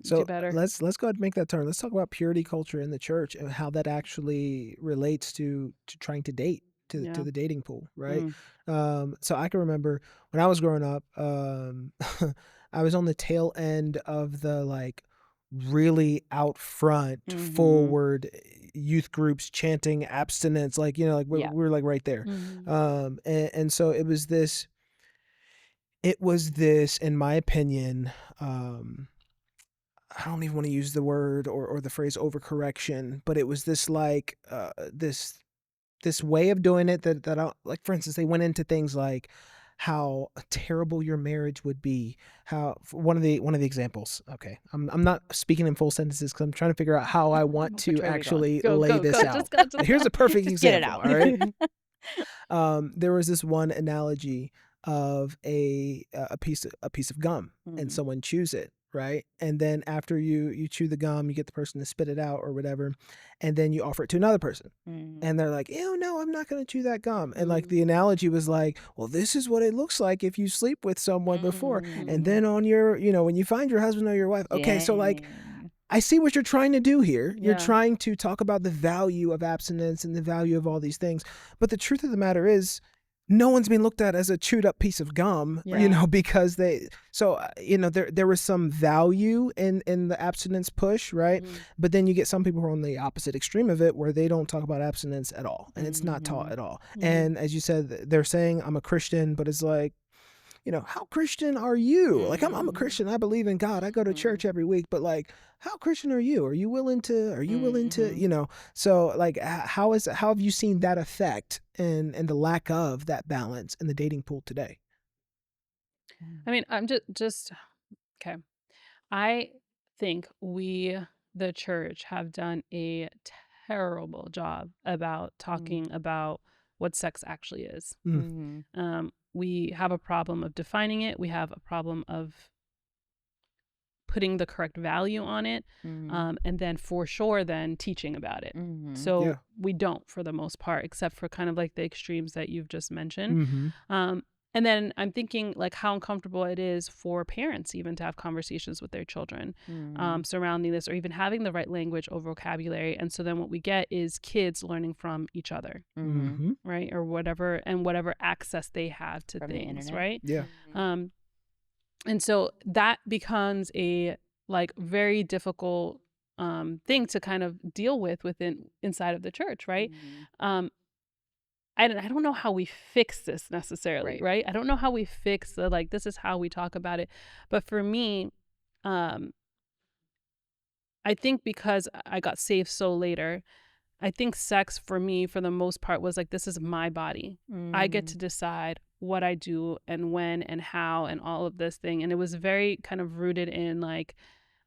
So let's go ahead and make that turn. Let's talk about purity culture in the church and how that actually relates to trying to date, to the dating pool, right? So I can remember when I was growing up, I was on the tail end of the like really out front, forward, youth groups chanting abstinence, like, like we were like right there. And so it was this, in my opinion, I don't even want to use the word or the phrase overcorrection, but it was this like this way of doing it that I, like, for instance, they went into things like how terrible your marriage would be. How one of the examples. Okay, I'm not speaking in full sentences because I'm trying to figure out how I want to actually lay this out. Here's a perfect example. All right. There was this one analogy of a piece of gum, and someone chews it, right? And then after you chew the gum, you get the person to spit it out or whatever, and then you offer it to another person, and they're like, ew, no, I'm not going to chew that gum. And like the analogy was like, well, this is what it looks like if you sleep with someone before, and then on your, when you find your husband or your wife. Okay, so like, I see what you're trying to do here. You're trying to talk about the value of abstinence and the value of all these things. But the truth of the matter is, no one's being looked at as a chewed up piece of gum, because there was some value in the abstinence push, right? But then you get some people who are on the opposite extreme of it, where they don't talk about abstinence at all, and it's not taught at all. And as you said, they're saying, I'm a Christian, but it's like, how Christian are you? Like, I'm a Christian. I believe in God. I go to church every week, but like, how Christian are you? Are you willing to, so like, how have you seen that effect and the lack of that balance in the dating pool today? I mean, I'm just okay. I think the church, have done a terrible job about talking about what sex actually is. We have a problem of defining it. We have a problem of putting the correct value on it, and then for sure then teaching about it. So we don't, for the most part, except for kind of like the extremes that you've just mentioned. And then I'm thinking like how uncomfortable it is for parents even to have conversations with their children surrounding this, or even having the right language or vocabulary. And so then what we get is kids learning from each other, right? Or whatever access they have to from things, right? Yeah. And so that becomes a like very difficult thing to kind of deal with inside of the church, right? I don't know how we fix this necessarily, right? I don't know how we fix the, like, this is how we talk about it. But for me, I think because I got saved so later, I think sex for me, for the most part, was like, this is my body. I get to decide what I do and when and how and all of this thing. And it was very kind of rooted in like,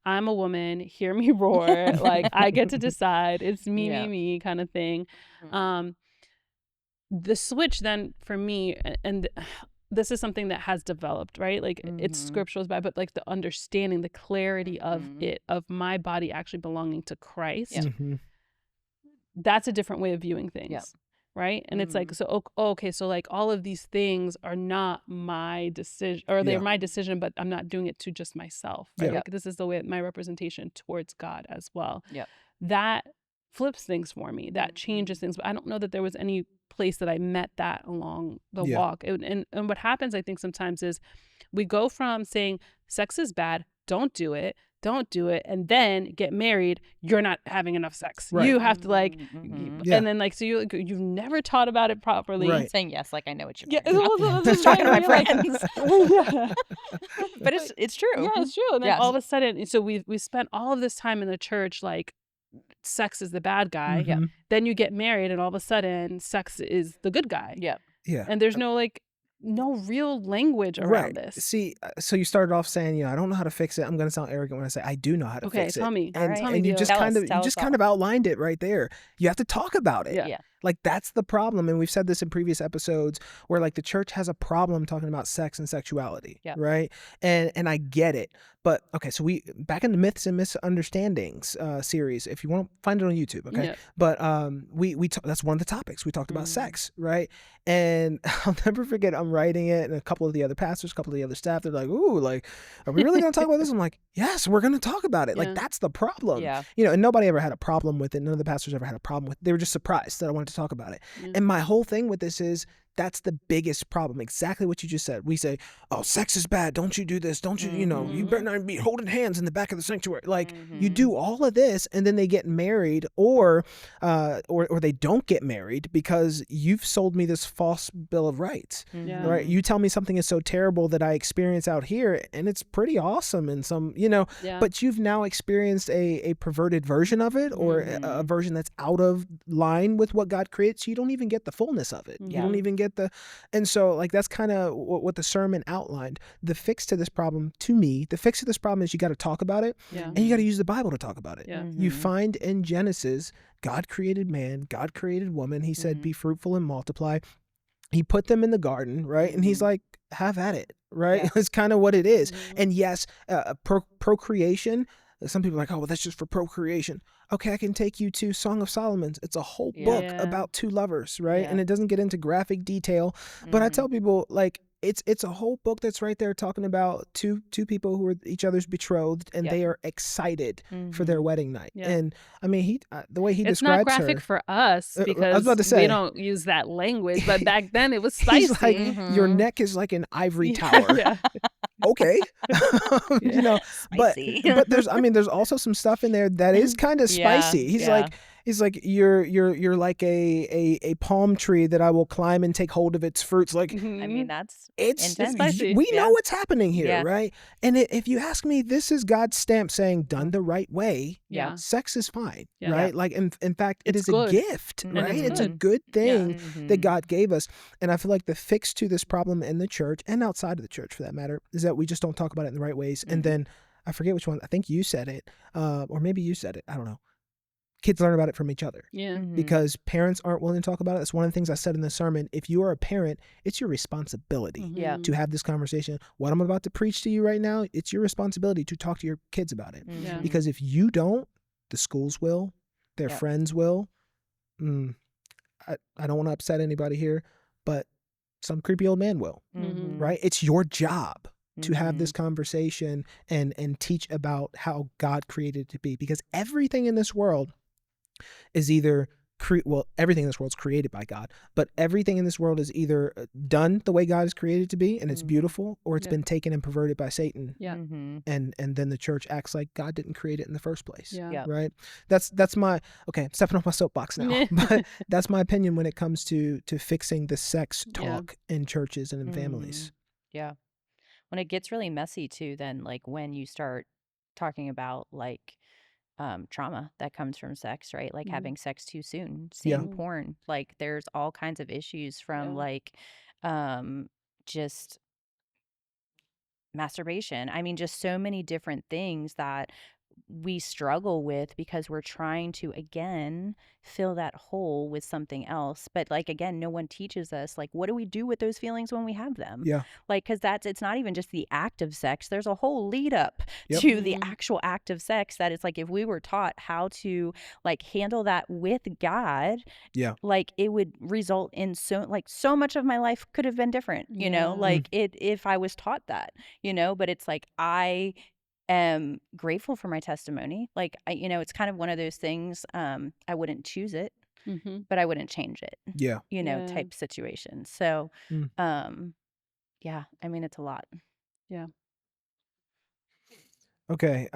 I'm a woman, hear me roar. Like, I get to decide. It's me kind of thing. The switch then for me, and this is something that has developed, right? Like it's scriptural, but like the understanding, the clarity of it, of my body actually belonging to Christ. That's a different way of viewing things, right? And it's like, so okay, so like all of these things are not my decision, or they're my decision, but I'm not doing it to just myself, right? Like this is the way, my representation towards God as well. That flips things for me. That changes things. But I don't know that there was any place that I met that along the walk. And what happens, I think, sometimes is we go from saying sex is bad, don't do it, and then get married, you're not having enough sex. Right. You have to like, and then like, so you've never taught about it properly. Right. I'm saying yes, like I know what you're just talking to my friends. But it's true. Yeah, it's true. And then all of a sudden, so we spent all of this time in the church, like, sex is the bad guy. Then you get married and all of a sudden sex is the good guy. And there's no real language around this. See, so you started off saying, I don't know how to fix it. I'm going to sound arrogant when I say I do know how to fix it. Tell me. And you just kind of outlined it right there. You have to talk about it. Like, that's the problem. And we've said this in previous episodes where like the church has a problem talking about sex and sexuality, right? And I get it. But okay, so we back in the Myths and Misunderstandings series, if you want to find it on YouTube, okay? But that's one of the topics. We talked about sex, right? And I'll never forget, I'm writing it, and a couple of the other pastors, a couple of the other staff, they're like, ooh, like, are we really going to talk about this? I'm like, yes, we're going to talk about it. Like, that's the problem. And nobody ever had a problem with it. None of the pastors ever had a problem with it. They were just surprised that I wanted to talk about it. And my whole thing with this is, that's the biggest problem. Exactly what you just said. We say, oh, sex is bad. Don't you do this. Don't you, you better not be holding hands in the back of the sanctuary. Like, you do all of this, and then they get married, or they don't get married because you've sold me this false bill of rights. Yeah. Right? You tell me something is so terrible that I experience out here, and it's pretty awesome in some, but you've now experienced a perverted version of it, or a version that's out of line with what God created. So you don't even get the fullness of it. You don't even get and so like that's kind of what the sermon outlined. The fix to this problem, to me, the fix to this problem is you got to talk about it, and you got to use the Bible to talk about it. You find in Genesis, God created man, God created woman. He said, be fruitful and multiply. He put them in the garden, right? And he's like, have at it, right? It's kind of what it is. And yes, procreation, some people are like, oh, well, that's just for procreation. Okay, I can take you to Song of Solomon. It's a whole book about two lovers, right? And it doesn't get into graphic detail. But I tell people, like, it's a whole book that's right there talking about two people who are each other's betrothed, and they are excited for their wedding night. And I mean, the way he it's describes not graphic her, for us I was because about to say, we don't use that language, but back then it was spicy. he's like, your neck is like an ivory tower. Okay. But there's also some stuff in there that is kind of spicy. He's like, you're like a palm tree that I will climb and take hold of its fruits. Like, I mean, that's it's intense. spicy. We know what's happening here, right? And if you ask me, this is God's stamp saying, done the right way, sex is fine, right? Like, in fact, it It's is a good. gift, And right? it's It's a good. good thing that God gave us. And I feel like the fix to this problem in the church, and outside of the church for that matter, is that we just don't talk about it in the right ways. And then, I forget which one, I think you said it, or maybe you said it, I don't know. Kids learn about it from each other. Because parents aren't willing to talk about it. That's one of the things I said in the sermon. If you are a parent, it's your responsibility to have this conversation. What I'm about to preach to you right now, it's your responsibility to talk to your kids about it. Because if you don't, the schools will, their friends will. I don't want to upset anybody here, but some creepy old man will, right? It's your job to have this conversation and teach about how God created it to be. Because everything in this world is either everything in this world is created by God, but everything in this world is either done the way God has created it to be, and it's beautiful, or it's been taken and perverted by Satan. And then the church acts like God didn't create it in the first place. Right? That's my, okay, I'm stepping off my soapbox now, but that's my opinion when it comes to fixing the sex talk in churches and in families. Yeah. When it gets really messy too, then like when you start talking about like trauma that comes from sex, right? Like having sex too soon, seeing porn, like there's all kinds of issues from like just masturbation. I mean, just so many different things that we struggle with because we're trying to, again, fill that hole with something else. But like, again, no one teaches us, like, what do we do with those feelings when we have them? Like, because it's not even just the act of sex. There's a whole lead up to the actual act of sex that it's like, if we were taught how to like handle that with God, like it would result in so much of my life could have been different, you know, like if I was taught that, you know, but it's like, I am grateful for my testimony. Like, it's kind of one of those things, I wouldn't choose it, but I wouldn't change it, you know, type situation. So, yeah, I mean, it's a lot. Okay.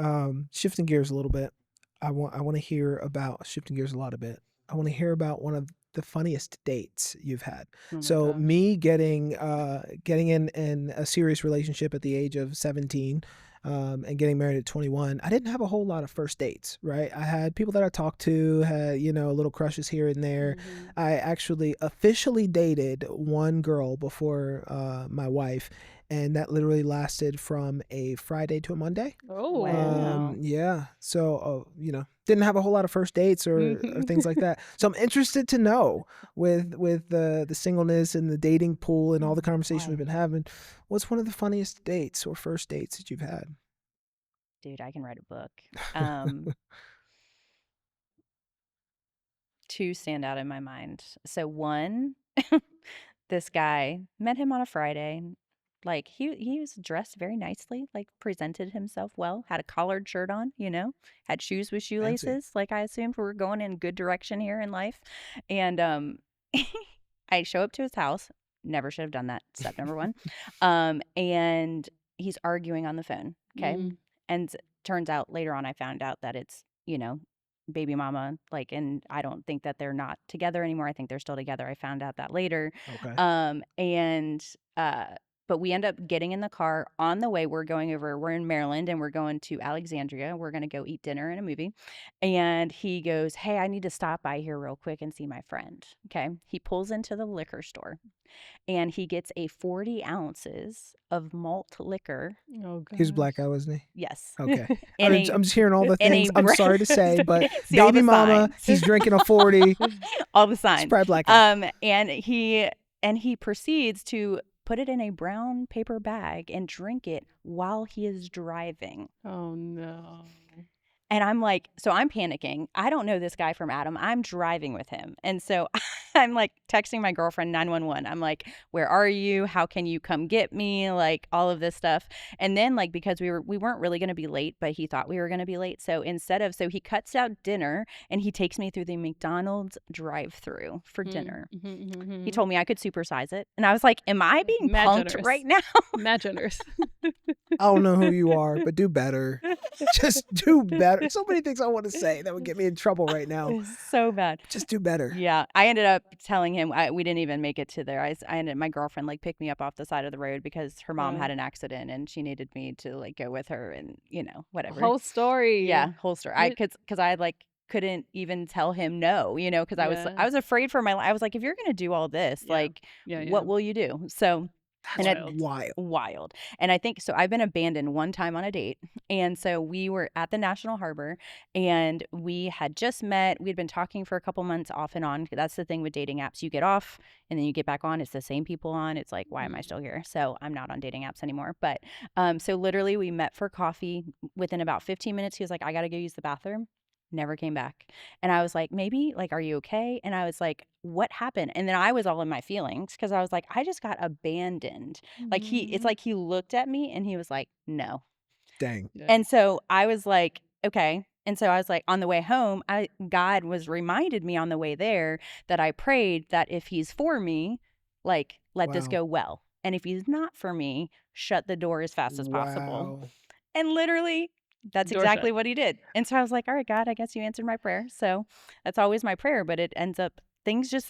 Shifting gears a little bit. I want to hear about shifting gears a lot a bit. I want to hear about one of the funniest dates you've had. So gosh. me getting in a serious relationship at the age of 17, and getting married at 21, I didn't have a whole lot of first dates, right? I had people that I talked to, had, little crushes here and there. I actually officially dated one girl before my wife, and that literally lasted from a Friday to a Monday. Oh, Wow. Yeah. So, didn't have a whole lot of first dates or things like that. So I'm interested to know with the singleness and the dating pool and all the conversation we've been having, what's one of the funniest dates or first dates that you've had? Dude, I can write a book. Two stand out in my mind. So one, this guy, met him on a Friday. Like he was dressed very nicely, like presented himself well, had a collared shirt on, had shoes with shoelaces. Like I assumed we were going in a good direction here in life. And I show up to his house. Never should have done that. Step number one. And he's arguing on the phone. Okay. And turns out later on, I found out that it's, baby mama, like, and I don't think that they're not together anymore. I think they're still together. I found out that later. Okay. But we end up getting in the car on the way. We're in Maryland and we're going to Alexandria. We're going to go eat dinner and a movie. And he goes, hey, I need to stop by here real quick and see my friend. Okay. He pulls into the liquor store and he gets a 40 ounces of malt liquor. Oh, God. He was black guy, wasn't he? Yes. Okay. I'm just hearing all the things. I'm sorry to say, but See all baby the mama, signs. he's drinking a 40. All the signs. He's probably black guy. And he proceeds to put it in a brown paper bag and drink it while he is driving. Oh, no. And I'm like, so I'm panicking. I don't know this guy from Adam. I'm driving with him. And so I'm like texting my girlfriend 911. I'm like, where are you? How can you come get me? Like all of this stuff. And then like, because we weren't really going to be late, but he thought we were going to be late. So so he cuts out dinner and he takes me through the McDonald's drive-through for dinner. He told me I could supersize it. And I was like, am I being punked right now? Mad generous. I don't know who you are, but do better. Just do better. So many things I want to say that would get me in trouble right now. It's so bad. Just do better. Yeah. I ended up telling him we didn't even make it to there. My girlfriend like picked me up off the side of the road because her mom had an accident and she needed me to like go with her and whatever. Whole story. Yeah, whole story. Because I like couldn't even tell him no, because I was afraid for my life. I was like, if you're gonna do all this, what will you do? So. That's wild. And I think so. I've been abandoned one time on a date. And so we were at the National Harbor and we had just met. We'd been talking for a couple months off and on. That's the thing with dating apps. You get off and then you get back on. It's the same people on. It's like, why am I still here? So I'm not on dating apps anymore. But so literally we met for coffee. Within about 15 minutes, he was like, I got to go use the bathroom. Never came back. And I was like, maybe, like, are you okay? And I was like, what happened? And then I was all in my feelings because I was like, I just got abandoned. Like it's like he looked at me and he was like, no. Dang. Yeah. And so I was like, okay. And so I was like, on the way home, God was reminded me on the way there that I prayed that if he's for me, like, let this go well. And if he's not for me, shut the door as fast as possible. And literally, that's exactly what he did. And so I was like, all right, God, I guess you answered my prayer. So that's always my prayer. But it ends up,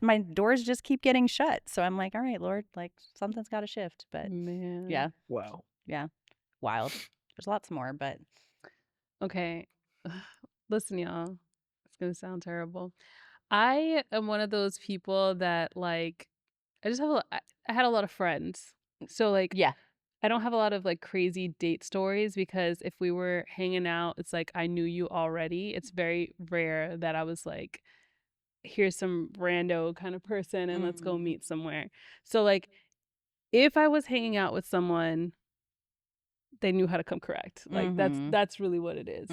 my doors just keep getting shut. So I'm like, all right, Lord, like something's got to shift. But man. Yeah. Wow. Yeah. Wild. There's lots more, but. Okay. Listen, y'all. It's going to sound terrible. I am one of those people that like, I had a lot of friends. So like, yeah. I don't have a lot of like crazy date stories because if we were hanging out, it's like I knew you already. It's very rare that I was like, here's some rando kind of person and let's go meet somewhere. So like if I was hanging out with someone, they knew how to come correct. Like that's really what it is.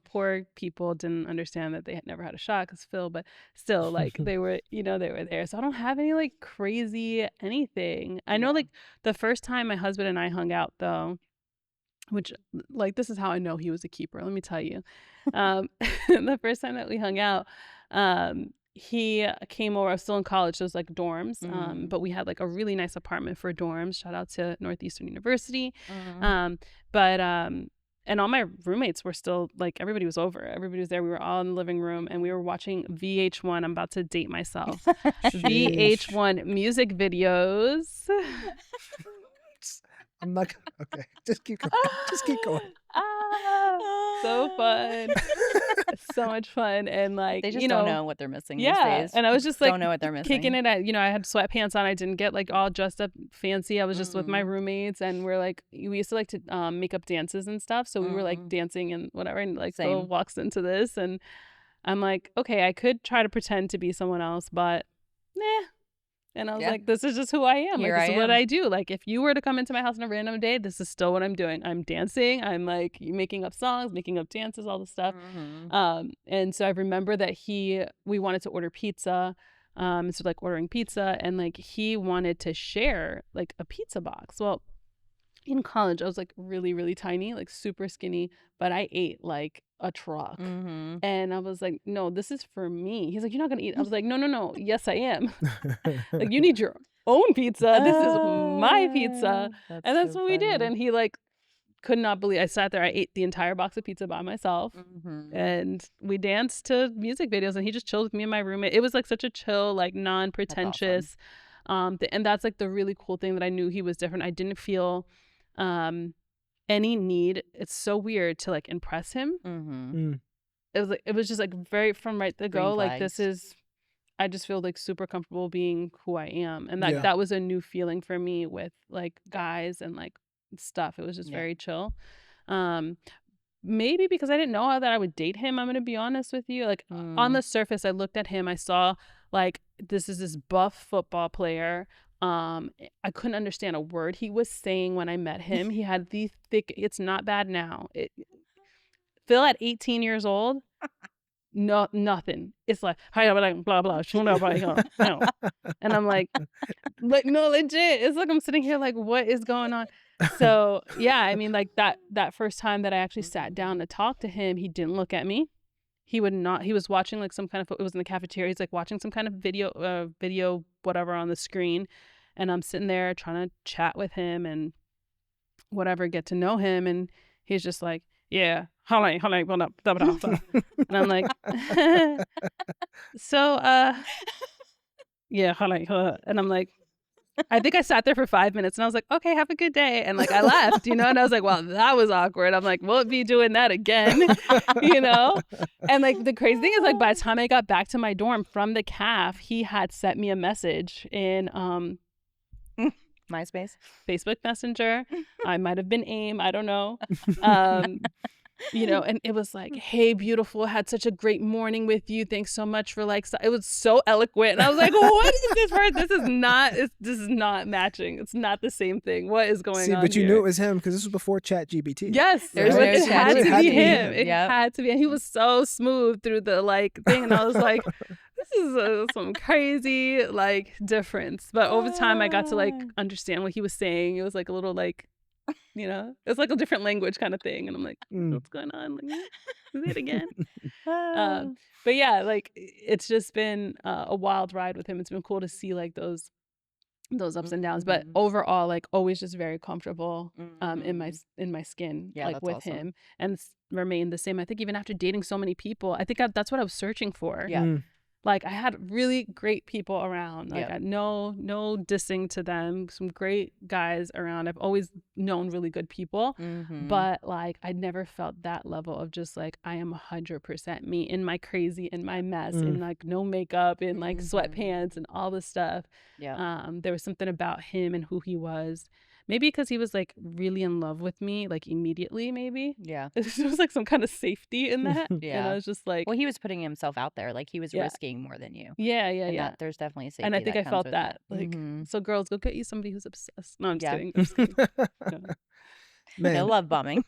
Poor people didn't understand that they had never had a shot because Phil, but still like they were there. So I don't have any like crazy anything. I know like the first time my husband and I hung out though, which like this is how I know he was a keeper. Let me tell you. The first time that we hung out, he came over. I was still in college, so it was like dorms. But we had like a really nice apartment for dorms. Shout out to Northeastern University. And all my roommates were still like, everybody was over. Everybody was there. We were all in the living room and we were watching VH1. I'm about to date myself. VH1 music videos. I'm not gonna, okay. Just keep going. Just keep going. So fun. So much fun. And like, they just don't know what they're missing these yeah. days. And I was just like, don't know what they're missing. Kicking it. I had sweatpants on. I didn't get like all dressed up fancy. I was just with my roommates and we're like, we used to like to make up dances and stuff. So we were like dancing and whatever. And like Phil walks into this and I'm like, okay, I could try to pretend to be someone else, but nah. And I was like, this is just who I am. Like, this is what I do. Like, if you were to come into my house on a random day, this is still what I'm doing. I'm dancing. I'm like making up songs, making up dances, all this stuff. And so I remember that we wanted to order pizza. So like ordering pizza and like he wanted to share like a pizza box. Well, in college, I was like really, really tiny, like super skinny, but I ate like a truck. And I was like, no, this is for me. He's like, you're not going to eat. I was like, no. Yes, I am. Like, you need your own pizza. This is my pizza. That's And that's so what we did. funny. And he like could not believe I sat there. I ate the entire box of pizza by myself. And we danced to music videos, and he just chilled with me and my roommate. It was like such a chill, like non-pretentious. And that's like the really cool thing that I knew he was different. I didn't feel any need. It's so weird to like impress him. It was just like very from right to go. Like this is, I just feel like super comfortable being who I am, and like that was a new feeling for me with like guys and like stuff. It was just very chill. Maybe because I didn't know that I would date him. I'm gonna be honest with you. Like on the surface, I looked at him. I saw like this is this buff football player. I couldn't understand a word he was saying when I met him. He had the thick. It's not bad now. Phil at 18 years old. No, nothing. It's like, hi, blah, blah, and I'm like, no, legit. It's like I'm sitting here like, what is going on? So yeah, I mean, like that first time that I actually sat down to talk to him, he didn't look at me. He would not. He was watching like some kind of. It was in the cafeteria. He's like watching some kind of video, whatever on the screen, and I'm sitting there trying to chat with him and whatever, get to know him, and he's just like, yeah, and I'm like, so yeah, and I'm like, I think I sat there for 5 minutes and I was like, okay, have a good day. And like, I left, and I was like, well, that was awkward. I'm like, we'll be doing that again, And like, the crazy thing is like, by the time I got back to my dorm from the caf, he had sent me a message in, MySpace, Facebook Messenger. I might've been AIM. I don't know. And it was like, hey, beautiful, had such a great morning with you. Thanks so much for like, it was so eloquent. And I was like, what is this word? This is not matching. It's not the same thing. What is going on? See, but you here? knew it was him because this was before ChatGPT. Yes, There's no it had to be him. It Had to be. And he was so smooth through the like thing. And I was like, this is some crazy like difference. But over time, I got to like understand what he was saying. It was like a little like, it's like a different language kind of thing. And I'm like, what's going on? Like, is it again? But yeah, like it's just been a wild ride with him. It's been cool to see like those ups and downs, but overall, like always just very comfortable in my skin, like with him, and remained the same. I think even after dating so many people, I think that's what I was searching for. Like I had really great people around. Like I no dissing to them. Some great guys around. I've always known really good people, but like I never felt that level of just like I am 100% me in my crazy, in my mess, in like no makeup, in like sweatpants and all this stuff. There was something about him and who he was. Maybe because he was like really in love with me, like immediately, maybe. Yeah. There was like some kind of safety in that. And I was just like, well, he was putting himself out there. Like he was risking more than you. Yeah. There's definitely a safety. And I think I felt that. Like, so girls, go get you somebody who's obsessed. No, I'm just kidding. I'm just kidding. Man. No love bombing.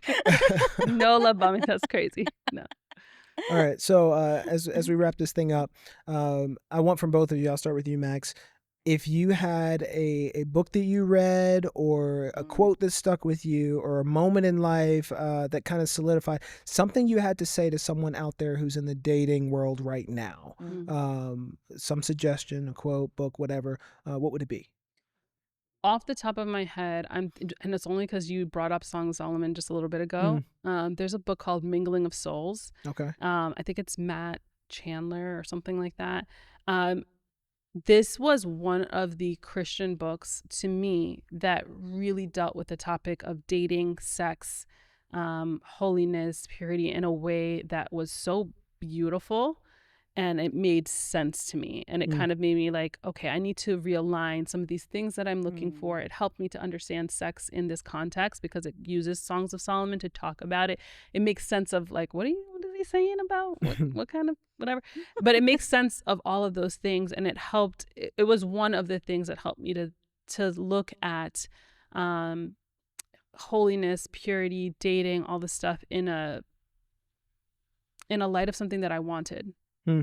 No love bombing. That's crazy. No. All right. So as we wrap this thing up, I want from both of you, I'll start with you, Max. If you had a book that you read or a quote that stuck with you or a moment in life that kind of solidified something you had to say to someone out there who's in the dating world right now, some suggestion, a quote, book, whatever, what would it be? Off the top of my head, and it's only because you brought up Song of Solomon just a little bit ago. There's a book called Mingling of Souls. Okay. I think it's Matt Chandler or something like that. This was one of the Christian books to me that really dealt with the topic of dating, sex, holiness, purity in a way that was so beautiful, and it made sense to me. And it kind of made me like, okay, I need to realign some of these things that I'm looking for. It helped me to understand sex in this context because it uses Songs of Solomon to talk about it. It makes sense of like, what is he saying about what kind of whatever, but it makes sense of all of those things. And it helped. It was one of the things that helped me to look at holiness, purity, dating, all the stuff in a light of something that I wanted,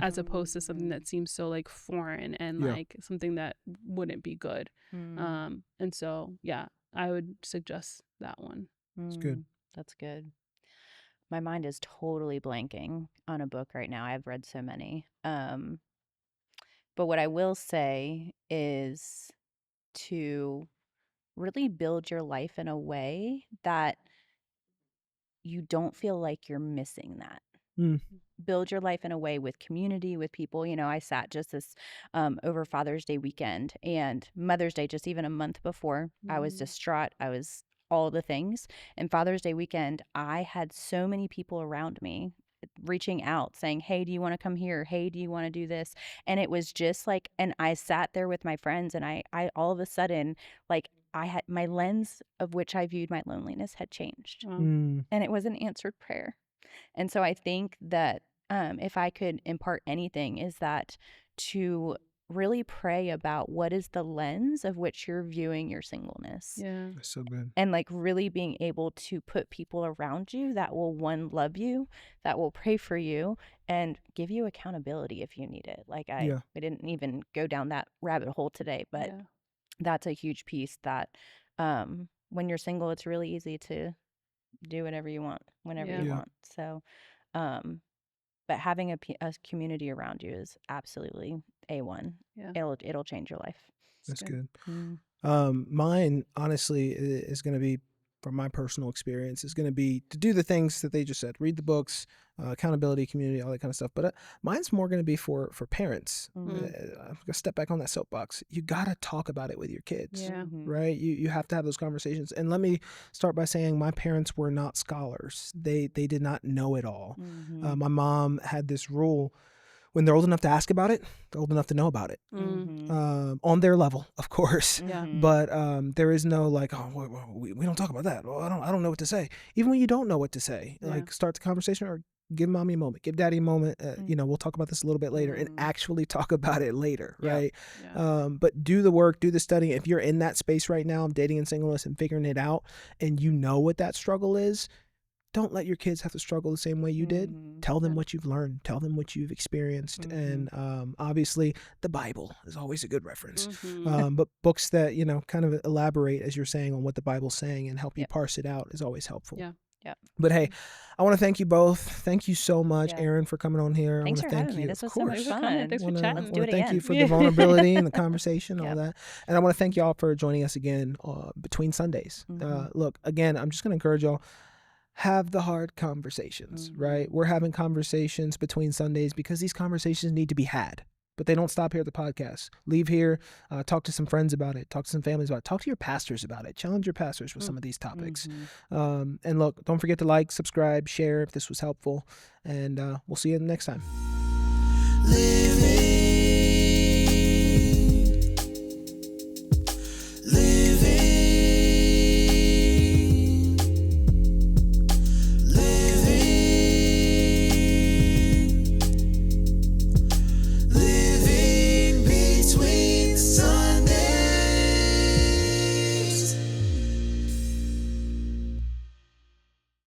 as opposed to something that seems so like foreign and like something that wouldn't be good. And so, yeah, I would suggest that one. That's good. That's good. My mind is totally blanking on a book right now. I've read so many. But what I will say is to really build your life in a way that you don't feel like you're missing that. Mm. Build your life in a way with community, with people. You know, I sat just this over Father's Day weekend and Mother's Day, just even a month before. I was distraught. I was all the things. And Father's Day weekend, I had so many people around me reaching out saying, hey, do you want to come here? Hey, do you want to do this? And it was just like, and I sat there with my friends and I all of a sudden, like, I had my lens of which I viewed my loneliness had changed. Mm. And it was an answered prayer. And so I think that if I could impart anything, is that to really pray about what is the lens of which you're viewing your singleness. Yeah. That's so good. And like really being able to put people around you that will, one, love you, that will pray for you, and give you accountability if you need it. Like we didn't even go down that rabbit hole today, but that's a huge piece that when you're single, it's really easy to do whatever you want, whenever you want. So, but having a community around you is absolutely A1. Yeah. It'll change your life. That's good. Mm. Mine, honestly, is going to be, from my personal experience, is going to be to do the things that they just said: read the books, accountability, community, all that kind of stuff. But mine's more going to be for parents. I'm going to step back on that soapbox. You got to talk about it with your kids, right? You have to have those conversations. And let me start by saying my parents were not scholars. They did not know it all. My mom had this rule: when they're old enough to ask about it, they're old enough to know about it. On their level, of course. But there is no like, oh, we don't talk about that. Well, I don't know what to say. Even when you don't know what to say, like, start the conversation or give mommy a moment, give daddy a moment. We'll talk about this a little bit later, and actually talk about it later, right? But do the work, do the studying. If you're in that space right now, dating and singleness and figuring it out, and you know what that struggle is, don't let your kids have to struggle the same way you did. Tell them what you've learned. Tell them what you've experienced. And obviously, the Bible is always a good reference. But books that, kind of elaborate, as you're saying, on what the Bible's saying and help you parse it out is always helpful. But hey, I want to thank you both. Thank you so much, Erin, for coming on here. Thanks I want for to thank having you. me. This was Of so much course. fun. Thanks for chatting. Let's do it Thank again. you for the vulnerability and the conversation, all that. And I want to thank y'all for joining us again between Sundays. Look, again, I'm just going to encourage y'all, have the hard conversations, right? We're having conversations between Sundays because these conversations need to be had. But they don't stop here at the podcast. Leave here, talk to some friends about it, talk to some families about it, talk to your pastors about it, challenge your pastors with some of these topics. And look, don't forget to like, subscribe, share if this was helpful, and we'll see you next time.